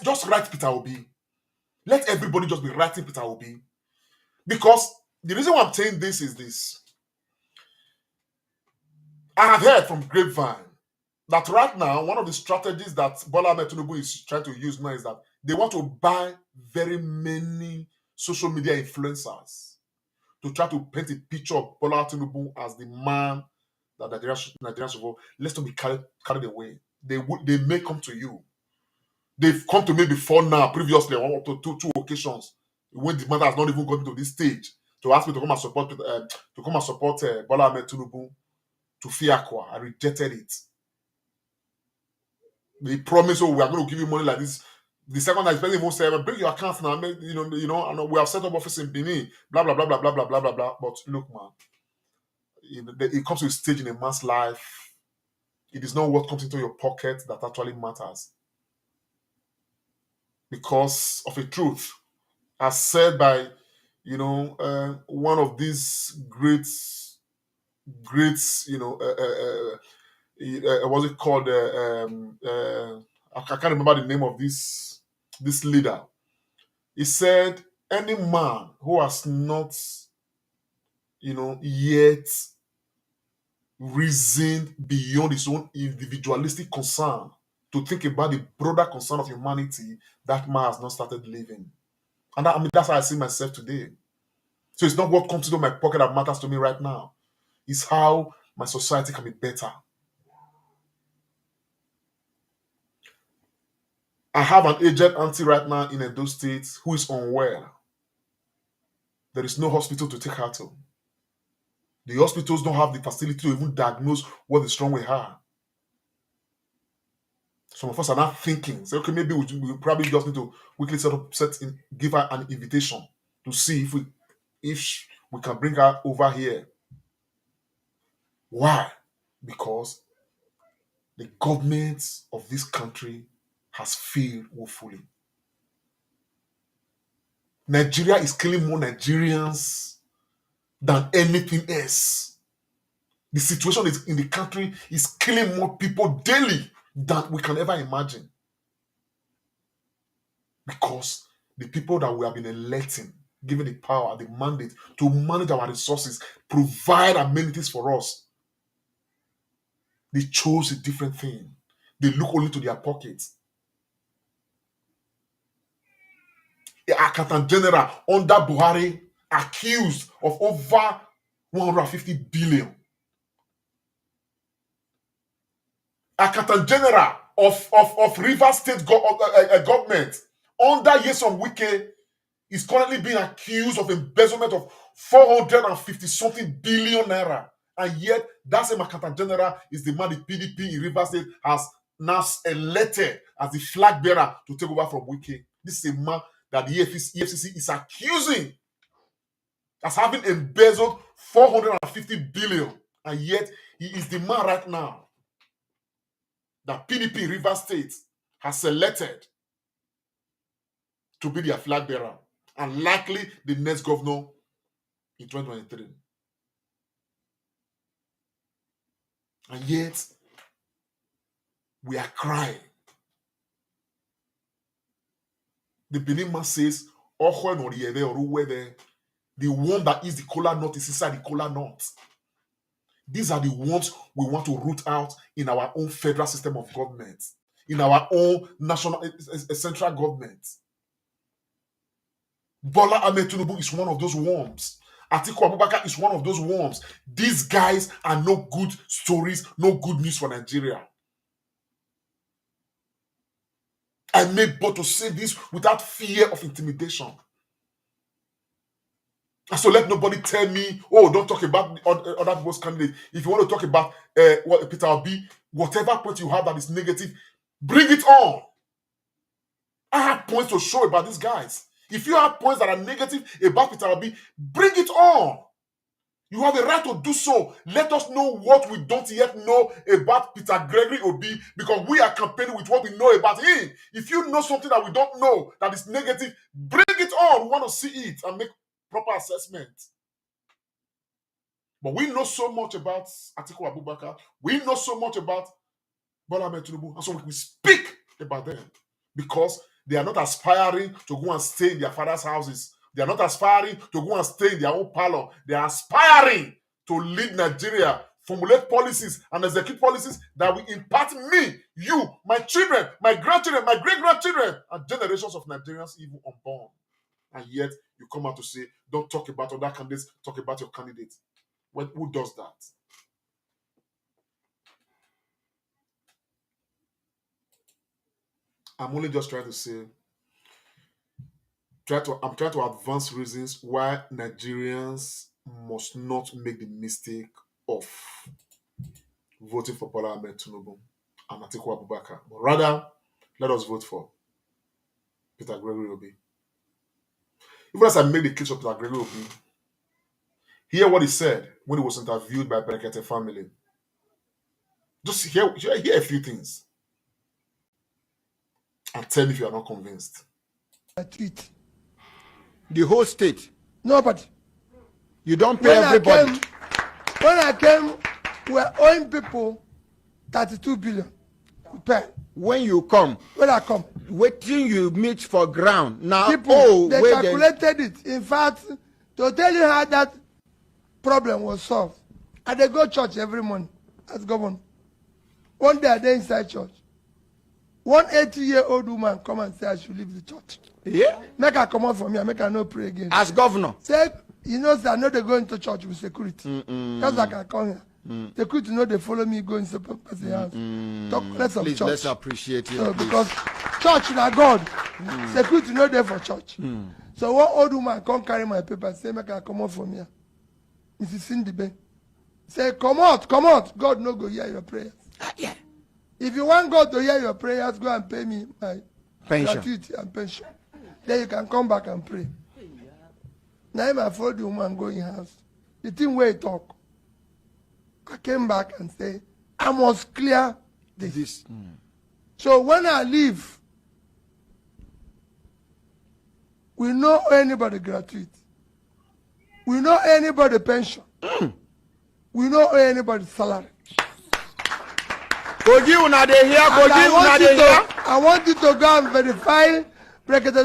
just write Peter Obi. Let everybody just be writing Peter Obi. Because the reason why I'm saying this is this. I have heard from grapevine that right now, one of the strategies that Bola Ahmed Tinubu is trying to use now is that they want to buy very many social media influencers to try to paint a picture of Bola Tinubu as the man that Nigerians should go. Let's not be carried away. They may come to you. They've come to me before now, previously, on up to two occasions, when the matter has not even gotten to this stage, to ask me to come and support Bola Ahmed Tinubu to Fiakwa. I rejected it. They promised, oh, we are going to give you money like this. The second time, the person won't say, bring your accounts now. And we have set up office in Benin. Blah blah blah blah blah blah blah blah blah. But look, man, it comes to a stage in a man's life. It is not what comes into your pocket that actually matters. Because of a truth, as said by, one of these great, what's it called? I can't remember the name of this leader. He said, any man who has not, yet reasoned beyond his own individualistic concern to think about the broader concern of humanity, that man has not started living. And that's how I see myself today. So it's not what comes into my pocket that matters to me right now. It's how my society can be better. I have an aged auntie right now in Edo State who is unwell. There is no hospital to take her to. The hospitals don't have the facility to even diagnose what is wrong with her. Some of us are not thinking, say, okay, maybe we probably just need to quickly give her an invitation to see if we can bring her over here. Why? Because the government of this country has failed woefully. Nigeria is killing more Nigerians than anything else. The situation in the country is killing more people daily than we can ever imagine. Because the people that we have been electing, given the power, the mandate to manage our resources, provide amenities for us, they chose a different thing. They look only to their pockets. The Accountant General under Buhari accused of over 150 billion. Accountant General of Rivers State government under Nyesom Wike is currently being accused of embezzlement of 450-something billion naira. And yet, that same Accountant General is the man the PDP in Rivers State has now elected as the flag bearer to take over from Wike. This is a man that the EFCC is accusing as having embezzled 450 billion. And yet, he is the man right now that PDP Rivers State has selected to be their flag bearer and likely the next governor in 2023. And yet, we are crying. The Benin man says, the one that is the kola nut is inside the kola nut. These are the ones we want to root out in our own federal system of government, in our own national central government. Bola Ahmed Tinubu is one of those worms. Atiku Abubakar is one of those worms. These guys are no good stories, no good news for Nigeria. I made but to say this without fear of intimidation. And so let nobody tell me, oh, don't talk about other people's candidates. If you want to talk about Peter Obi, whatever point you have that is negative, bring it on. I have points to show about these guys. If you have points that are negative about Peter Obi, bring it on. You have a right to do so. Let us know what we don't yet know about Peter Gregory Obi, because we are campaigning with what we know about him. If you know something that we don't know that is negative, bring it on. We want to see it and make proper assessment. But we know so much about Atiku Abubakar. We know so much about Bola Ahmed Tinubu. And so we speak about them because they are not aspiring to go and stay in their father's houses. They are not aspiring to go and stay in their own parlor. They are aspiring to lead Nigeria, formulate policies and execute policies that will impact me, you, my children, my grandchildren, my great-grandchildren, and generations of Nigerians even unborn. And yet, you come out to say, don't talk about other candidates, talk about your candidate. Well, who does that? I'm only just trying to say, I'm trying to advance reasons why Nigerians must not make the mistake of voting for Bola Ahmed Tinubu and Atiku Abubakar, but rather, let us vote for Peter Obi. Even as I made the case for Peter Obi, hear what he said when he was interviewed by Berekete family. Just hear a few things and tell me if you are not convinced. The whole state. Nobody. You don't pay everybody. When I came, we were owing people 32 billion. We pay. When you come. When I come. Waiting you meet for ground. Now, people, they calculated it. In fact, to tell you how that problem was solved, and they go to church every morning as governor. One day they inside church. One 80-year-old woman come and say I should leave the church. Yeah. Make her come out for me and make her not pray again. As governor. Say, you know, I know they go into church with security. That's why I can come here. Security know they follow me go into person's house. Talk less of Please, church. let's appreciate it. So, because church na God. Security no there for church. So one old woman come carry my paper and say, make her come out for me. Mrs. Cindy Ben. Say, come out. God no go hear your prayers. Yeah. If you want God to hear your prayers, go and pay me my Pension. gratuity and pension. Then you can come back and pray. Now I followed the woman go in house. The thing where he talk. I came back and say, I must clear this. So when I leave, we know anybody gratuity. We know anybody pension. We know anybody salary. I want you to go and verify, to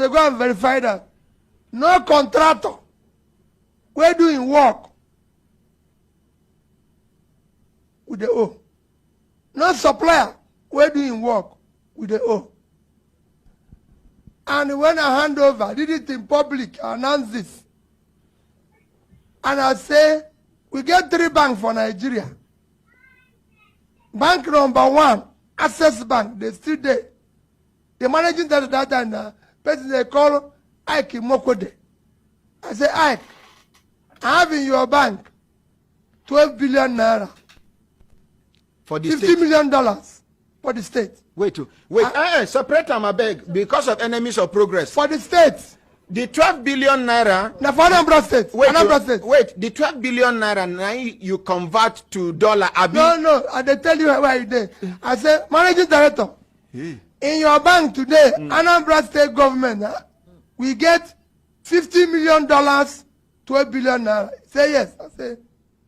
go and verify that no contractor we're doing work with the O. No supplier we're doing work with the O. And when I hand over, did it in public, I announce this. And I say, we get 3 banks for Nigeria. Bank number 1, Access Bank, they still there. The managing that and person they call Ike Mokode. I say, Ike, I have in your bank 12 billion naira. For the $50 state. million for the state. Wait, separate them, I beg, because of enemies of progress. For the state. The 12 billion naira. Now for Anambra State. Wait, the 12 billion naira now you convert to dollar. No, I they tell you where you did. I say, managing director, in your bank today, Anambra State government, we get $50 million, 12 billion naira. Say yes. I say,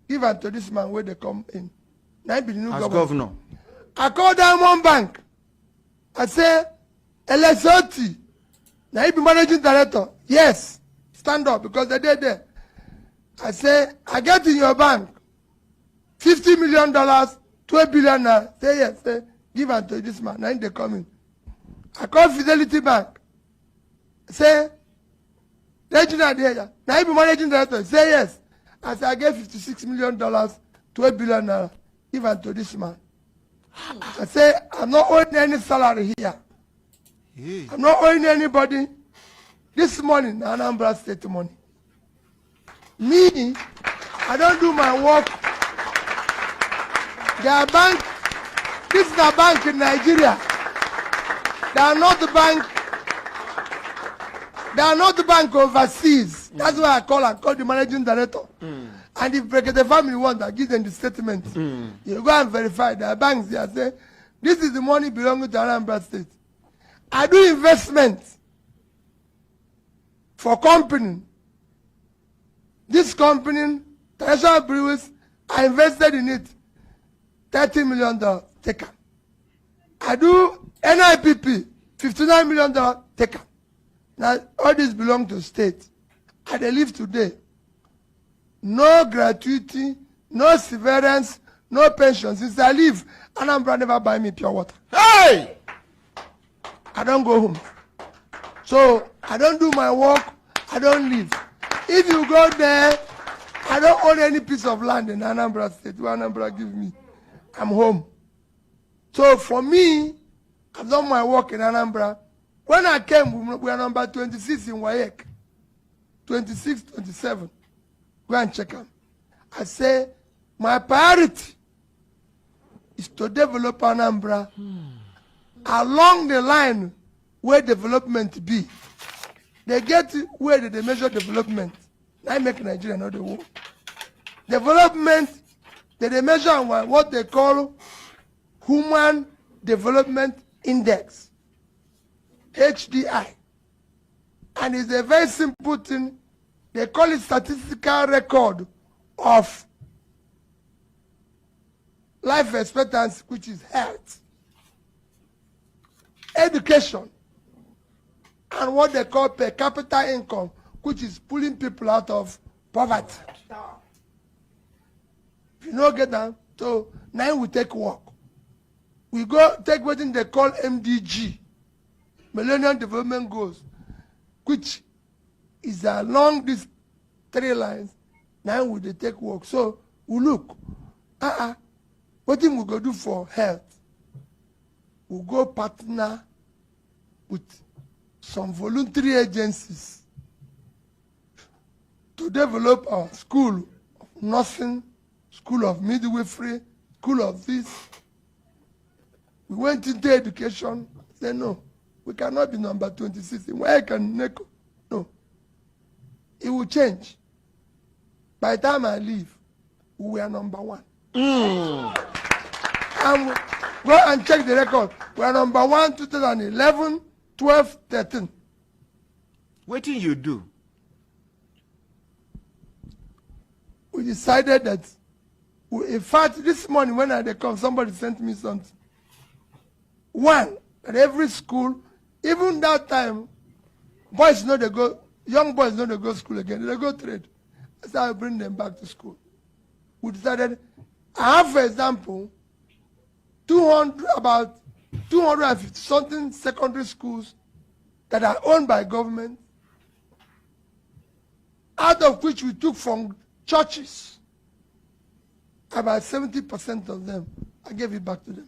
give it to this man where they come in. Now be the new governor. I call Diamond Bank. I say, LSOT. Now you be managing director. Yes. Stand up because they did there. I say, I get in your bank $50 million, 12 billion naira. Say yes. Say, give it to this man. Now they come in. I call Fidelity Bank. Say, regional there. Now you be managing director. Say yes. I say, I get $56 million, 12 billion naira. Give it to this man. I say, I'm not owing any salary here. I'm not owing anybody. This money, Anambra State money. Me, I don't do my work. Their bank, this is a bank in Nigeria. They are not the bank. They are not the bank overseas. That's why I call the managing director. And if the family wants, I give them the statement. You go and verify their banks. They say, this is the money belonging to Anambra State. I do investment for company This company, International Breweries, I invested in it. $30 million, take it. I do NIPP, $59 million, take it. Now, all this belong to state. I live today. No gratuity, no severance, no pension. Since I leave, Anambra never buy me pure water. Hey! I don't go home. So I don't do my work, I don't leave. If you go there, I don't own any piece of land in Anambra State. What Anambra give me, I'm home. So for me, I've done my work in Anambra. When I came, we were number 26 in WAEC. 26, 27. Go and check them. I say, my priority is to develop Anambra along the line where development be. They get where they measure development. I make Nigeria not the world. Development, they measure on what they call Human Development Index, HDI. And it's a very simple thing. They call it statistical record of life expectancy, which is health, education, and what they call per capita income, which is pulling people out of poverty. If you don't get that, so now we take work. We go take what they call MDG, Millennium Development Goals, which is along these 3 lines. Now we take work. So we look, what thing we go do for health? We go partner with some voluntary agencies to develop our school of nursing, school of midwifery, school of this. We went into education, said no, we cannot be number 26. Why can NECO? No. It will change. By the time I leave, we were number 1. And go and check the record. We are number 1, 2011, 12, 13. What do you do? We decided that, in fact, this morning when I come, somebody sent me something. 1, at every school, even that time, boys know they go, young boys know they go school again, they go trade. So I bring them back to school. We decided, I have, for example, about 250 something secondary schools that are owned by government, out of which we took from churches. About 70% of them, I gave it back to them.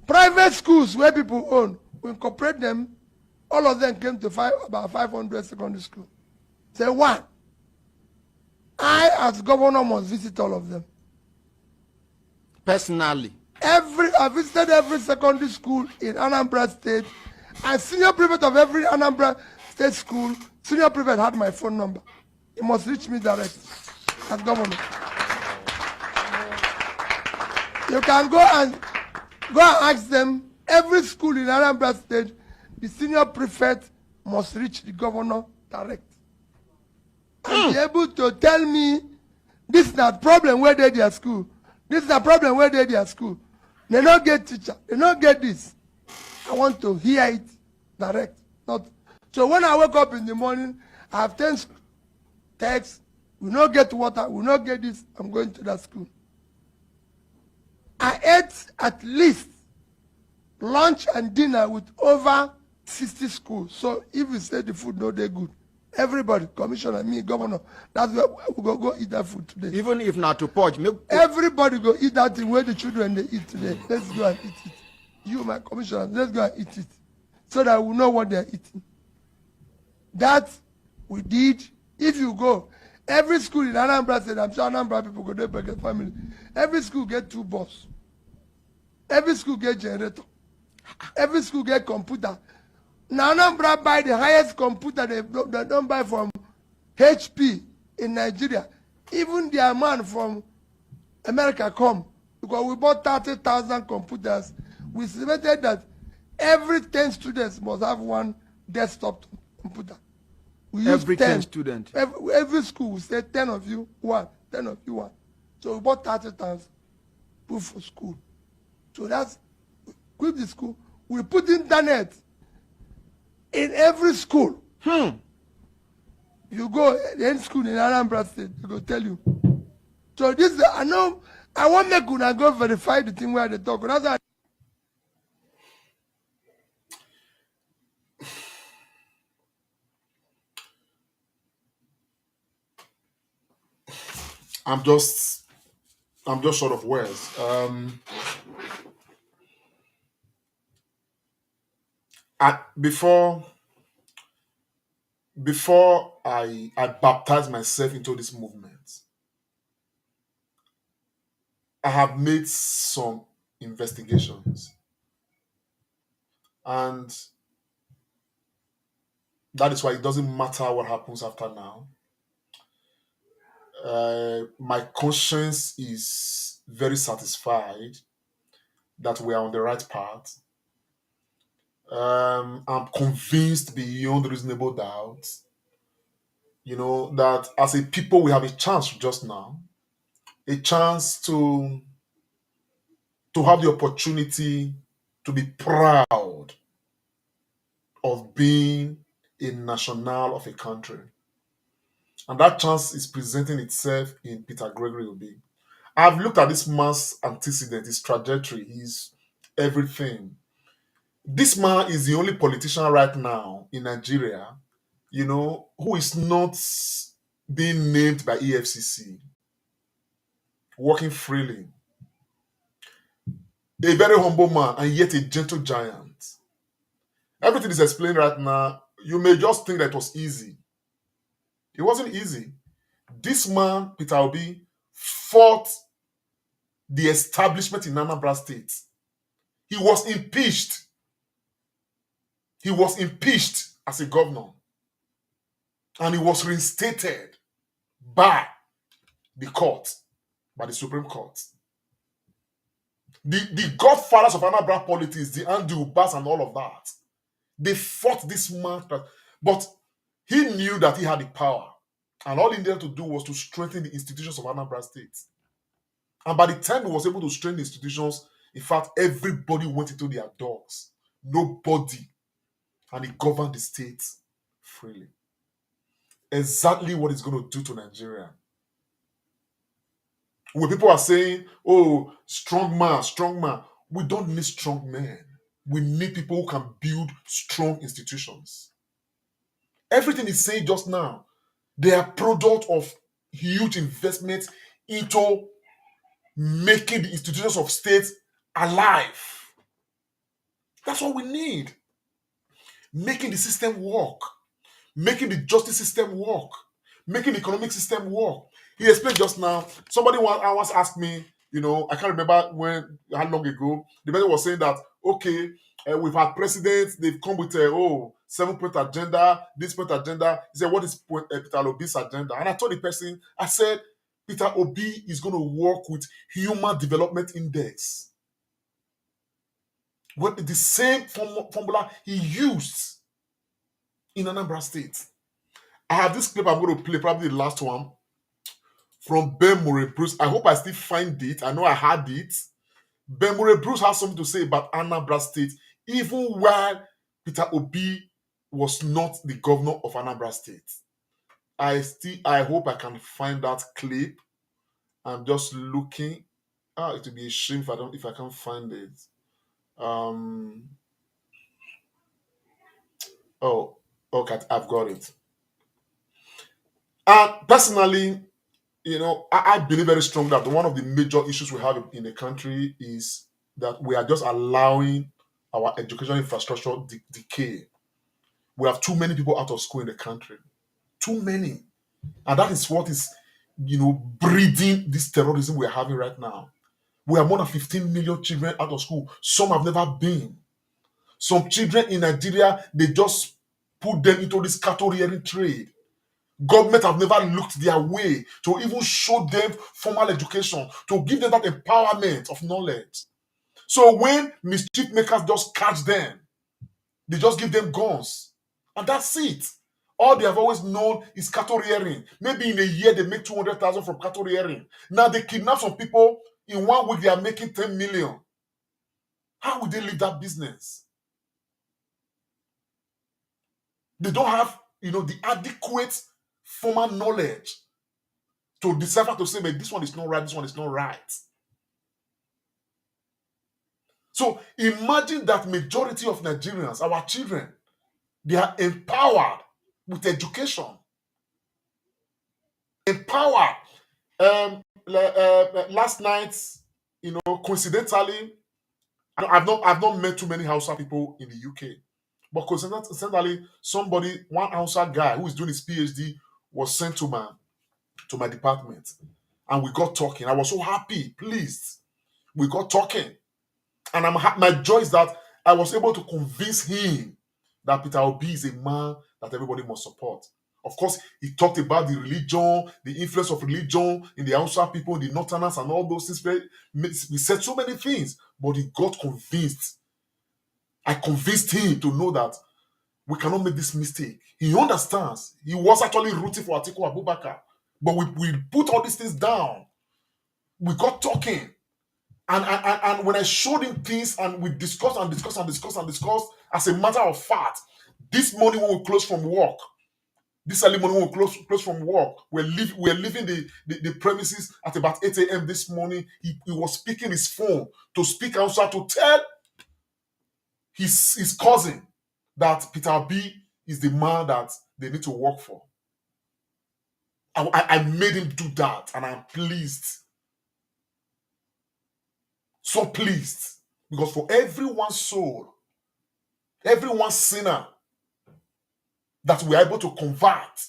Private schools where people own, we incorporate them, all of them came to about 500 secondary schools. Say, 1, I as governor must visit all of them. Personally? I visited every secondary school in Anambra State, and senior prefect of every Anambra State school, senior prefect had my phone number. He must reach me direct as governor. You can go and ask them, every school in Anambra State, the senior prefect must reach the governor direct. And be able to tell me, this is not problem where they their school. This is a problem where they their school. They don't get teacher. They don't get this. I want to hear it direct. Not. So when I wake up in the morning, I have 10 texts. We don't get water. We don't get this. I'm going to that school. I ate at least lunch and dinner with over 60 schools. So if you say the food not that good, everybody, commissioner, me, governor, that's where we go eat that food today. Even if not to purge milk. Everybody go eat that thing where the children they eat today. Let's go and eat it. You, my commissioner, let's go and eat it. So that we know what they're eating. That we did. If you go, every school in Anambra State, I'm sure Anambra people go there by their family. Every school get 2 buses. Every school get generator. Every school get computer. Now Anambra buy the highest computer they don't buy from HP in Nigeria. Even their man from America come, because we bought 30,000 computers. We estimated that every 10 students must have 1 desktop computer. We use Every 10 10 students. Every school will say 10 of you one, 10 of you one. So we bought 30,000 put for school. So that's equip the school. We put internet in every school. You go any school in Anambra State, they go tell you. So this I know I want make una go verify the thing where they talk. That's why I'm just short of words. Before I baptized myself into this movement, I have made some investigations, and that is why it doesn't matter what happens after now. My conscience is very satisfied that we are on the right path. I'm convinced beyond reasonable doubt, that as a people we have a chance just now, a chance to have the opportunity to be proud of being a national of a country. And that chance is presenting itself in Peter Gregory Obi. I've looked at this man's antecedent, his trajectory, his everything. This man is the only politician right now in Nigeria, who is not being named by EFCC, working freely. A very humble man and yet a gentle giant. Everything is explained right now. You may just think that it was easy. It wasn't easy. This man, Peter Obi, fought the establishment in Anambra State. He was impeached. He was impeached as a governor. And he was reinstated by the court, by the Supreme Court. The godfathers of Anambra politics, the Andy Ubas and all of that, they fought this man. But he knew that he had the power. And all he needed to do was to strengthen the institutions of Anambra State. And by the time he was able to strengthen the institutions, in fact, everybody went into their dogs. Nobody. And he governed the state freely. Exactly what he's going to do to Nigeria. When people are saying, oh, strong man, we don't need strong men. We need people who can build strong institutions. Everything he's saying just now, they are product of huge investments into making the institutions of states alive. That's what we need. Making the system work. Making the justice system work. Making the economic system work. He explained just now, somebody once asked me, I can't remember how long ago, the person was saying that, okay, we've had presidents, they've come with 7-point agenda, this point agenda. He said, what is Peter Obi's agenda? And I told the person, I said, Peter Obi is going to work with Human Development Index. Well, the same formula he used in Anambra State. I have this clip I'm going to play, probably the last one, from Ben Murray Bruce. I hope I still find it. I know I had it. Ben Murray Bruce has something to say about Anambra State, even while Peter Obi was not the governor of Anambra State. I hope I can find that clip. I'm just looking. It would be a shame if I can't find it. Oh, okay, I've got it. And personally, I believe very strongly that one of the major issues we have in the country is that we are just allowing our educational infrastructure decay. We have too many people out of school in the country. Too many. And that is what is, breeding this terrorism we're having right now. We have more than 15 million children out of school. Some have never been. Some children in Nigeria, they just put them into this cattle rearing trade. Government have never looked their way to even show them formal education, to give them that empowerment of knowledge. So when mischief makers just catch them, they just give them guns. And that's it. All they have always known is cattle rearing. Maybe in a year they make 200,000 from cattle rearing. Now they kidnap some people. In 1 week they are making 10 million. How would they leave that business? They don't have, the adequate formal knowledge to decipher to say, "Man, this one is not right, this one is not right." So imagine that majority of Nigerians, our children, they are empowered with education. Empowered. Last night, coincidentally, I've not met too many Hausa people in the UK, but coincidentally, one Hausa guy who is doing his PhD was sent to my department, and we got talking. I was so happy, pleased. We got talking, and my joy is that I was able to convince him that Peter Obi is a man that everybody must support. Of course, he talked about the religion, the influence of religion in the Hausa people, the Northerners, and all those things. We said so many things, but he got convinced. I convinced him to know that we cannot make this mistake. He understands. He was actually rooting for Atiku Abubakar, but we put all these things down. We got talking. And when I showed him things and we discussed, as a matter of fact, this morning when we close from work, this early morning when we close from work, we're leaving the premises at about 8 a.m. this morning. He was speaking his phone to speak outside to tell his cousin that Peter Obi is the man that they need to work for. I made him do that, and I'm pleased. So pleased. Because for everyone's soul, everyone's sinner that we are able to convert,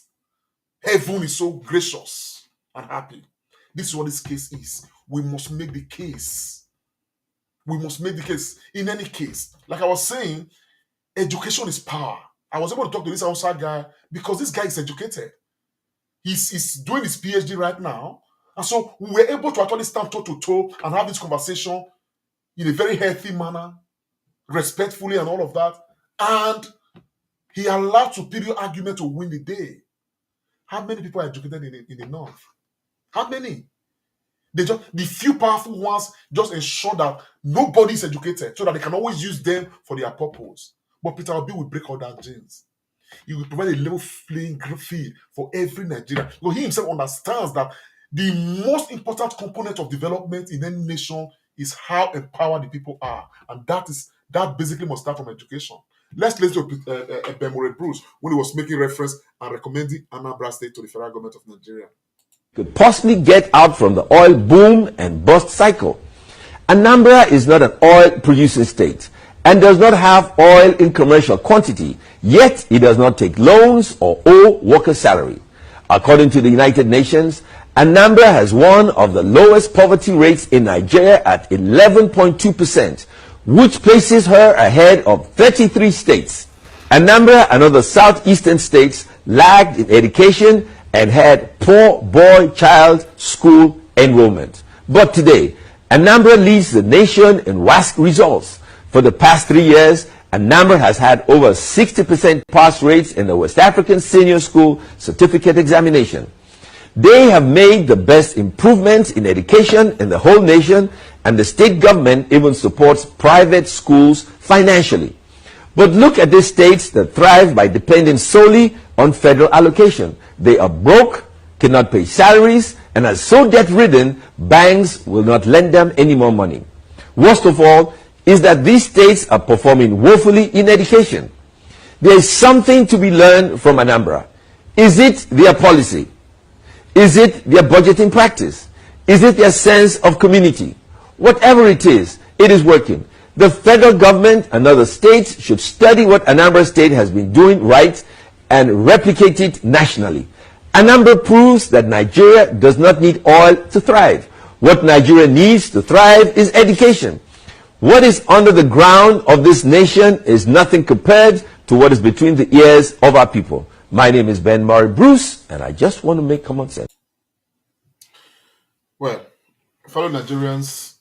heaven is so gracious and happy. This is what this case is. We must make the case. We must make the case. In any case, like I was saying, education is power. I was able to talk to this outside guy because this guy is educated. He's doing his PhD right now. And so we were able to actually stand toe to toe and have this conversation in a very healthy manner, respectfully and all of that. And he allowed superior argument to win the day. How many people are educated in the North? How many? The few powerful ones just ensure that nobody is educated so that they can always use them for their purpose. But Peter Obi will break all that genes. He will provide a level playing field for every Nigerian. Because he himself understands that the most important component of development in any nation is how empowered the people are. And that basically must start from education. Let's listen to Bemore Bruce when he was making reference and recommending Anambra State to the federal government of Nigeria. Could possibly get out from the oil boom and bust cycle. Anambra is not an oil producing state and does not have oil in commercial quantity, yet it does not take loans or owe worker salary. According to the United Nations, Anambra has one of the lowest poverty rates in Nigeria at 11.2%, which places her ahead of 33 states. Anambra and other southeastern states lagged in education and had poor boy-child school enrollment. But today, Anambra leads the nation in WASC results. For the past 3 years, Anambra has had over 60% pass rates in the West African Senior School Certificate Examination. They have made the best improvements in education in the whole nation, and the state government even supports private schools financially. But look at these states that thrive by depending solely on federal allocation. They are broke, cannot pay salaries, and are so debt-ridden, banks will not lend them any more money. Worst of all is that these states are performing woefully in education. There is something to be learned from Anambra. Is it their policy? Is it their budgeting practice? Is it their sense of community? Whatever it is working. The federal government and other states should study what Anambra State has been doing right and replicate it nationally. Anambra proves that Nigeria does not need oil to thrive. What Nigeria needs to thrive is education. What is under the ground of this nation is nothing compared to what is between the ears of our people. My name is Ben Murray Bruce, and I just want to make common sense. Well, fellow Nigerians,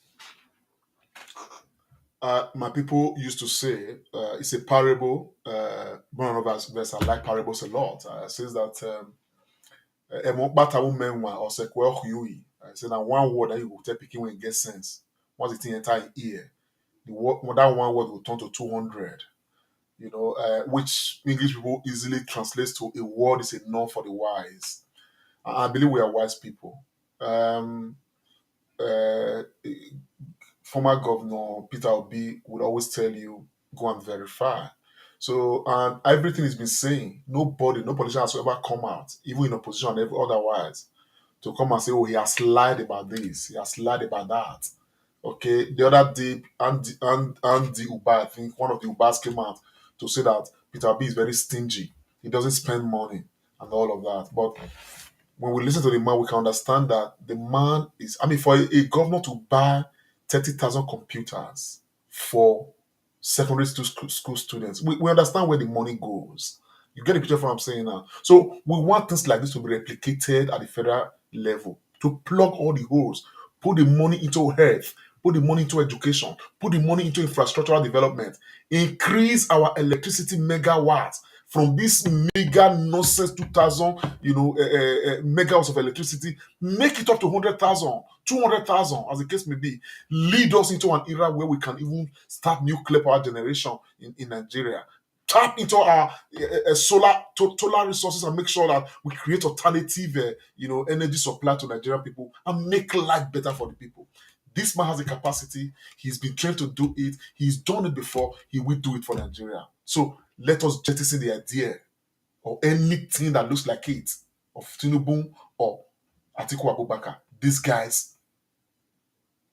my people used to say, it's a parable. One of us, I like parables a lot. Says that or say say that one word that you will tell picking when it gets sense. Once it's in entire ear, that one word will turn to 200. Which English people easily translates to a word is enough for the wise. I believe we are wise people. Former Governor Peter Obi would always tell you, go and verify. So, and everything he's been saying, no politician has ever come out, even in opposition and otherwise, to come and say, oh, he has lied about this, he has lied about that. Okay, the other day, Andy Uba, I think one of the Ubas came out to say that Peter Obi is very stingy. He doesn't spend money and all of that. But when we listen to the man, we can understand that the man is, for a governor to buy 30,000 computers for secondary school students, we understand where the money goes. You get the picture of what I'm saying now. So we want things like this to be replicated at the federal level, to plug all the holes, put the money into health, put the money into education, put the money into infrastructural development, increase our electricity megawatts from this mega nonsense 2,000, megawatts of electricity, make it up to 100,000, 200,000, as the case may be. Lead us into an era where we can even start nuclear power generation in Nigeria. Tap into our solar resources and make sure that we create alternative, energy supply to Nigerian people and make life better for the people. This man has the capacity. He's been trained to do it. He's done it before. He will do it for Nigeria. So let us jettison the idea or anything that looks like it of Tinubu or Atiku Abubakar. These guys,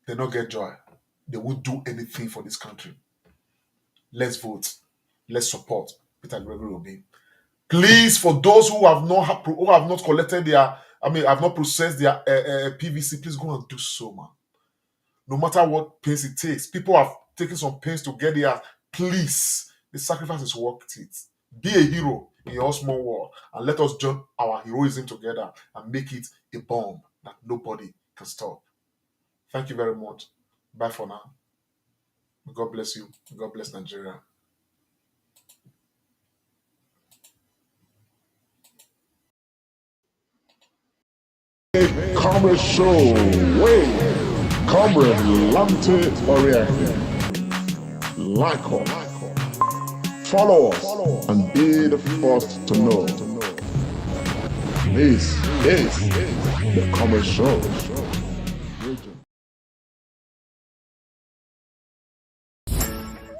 they don't get joy. They won't do anything for this country. Let's vote. Let's support Peter Obi. Please, for those who have not collected their, have not processed their PVC, please go and do so, man. No matter what pains it takes, people have taken some pains to get there. Please, the sacrifice is worth it. Be a hero in your small world, and let us join our heroism together and make it a bomb that nobody can stop. Thank you very much. Bye for now. God bless you. God bless Nigeria. Commercial way. Comrade Lante Oriake. Like us, follow us, and be the first to know. This is the Commercial.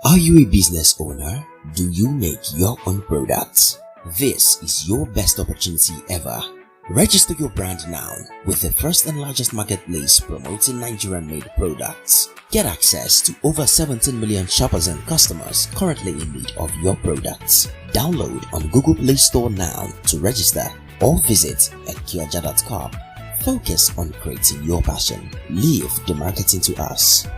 Are you a business owner? Do you make your own products? This is your best opportunity ever. Register your brand now with the first and largest marketplace promoting Nigerian-made products. Get access to over 17 million shoppers and customers currently in need of your products. Download on Google Play Store now to register or visit ekioja.com. Focus on creating your passion. Leave the marketing to us.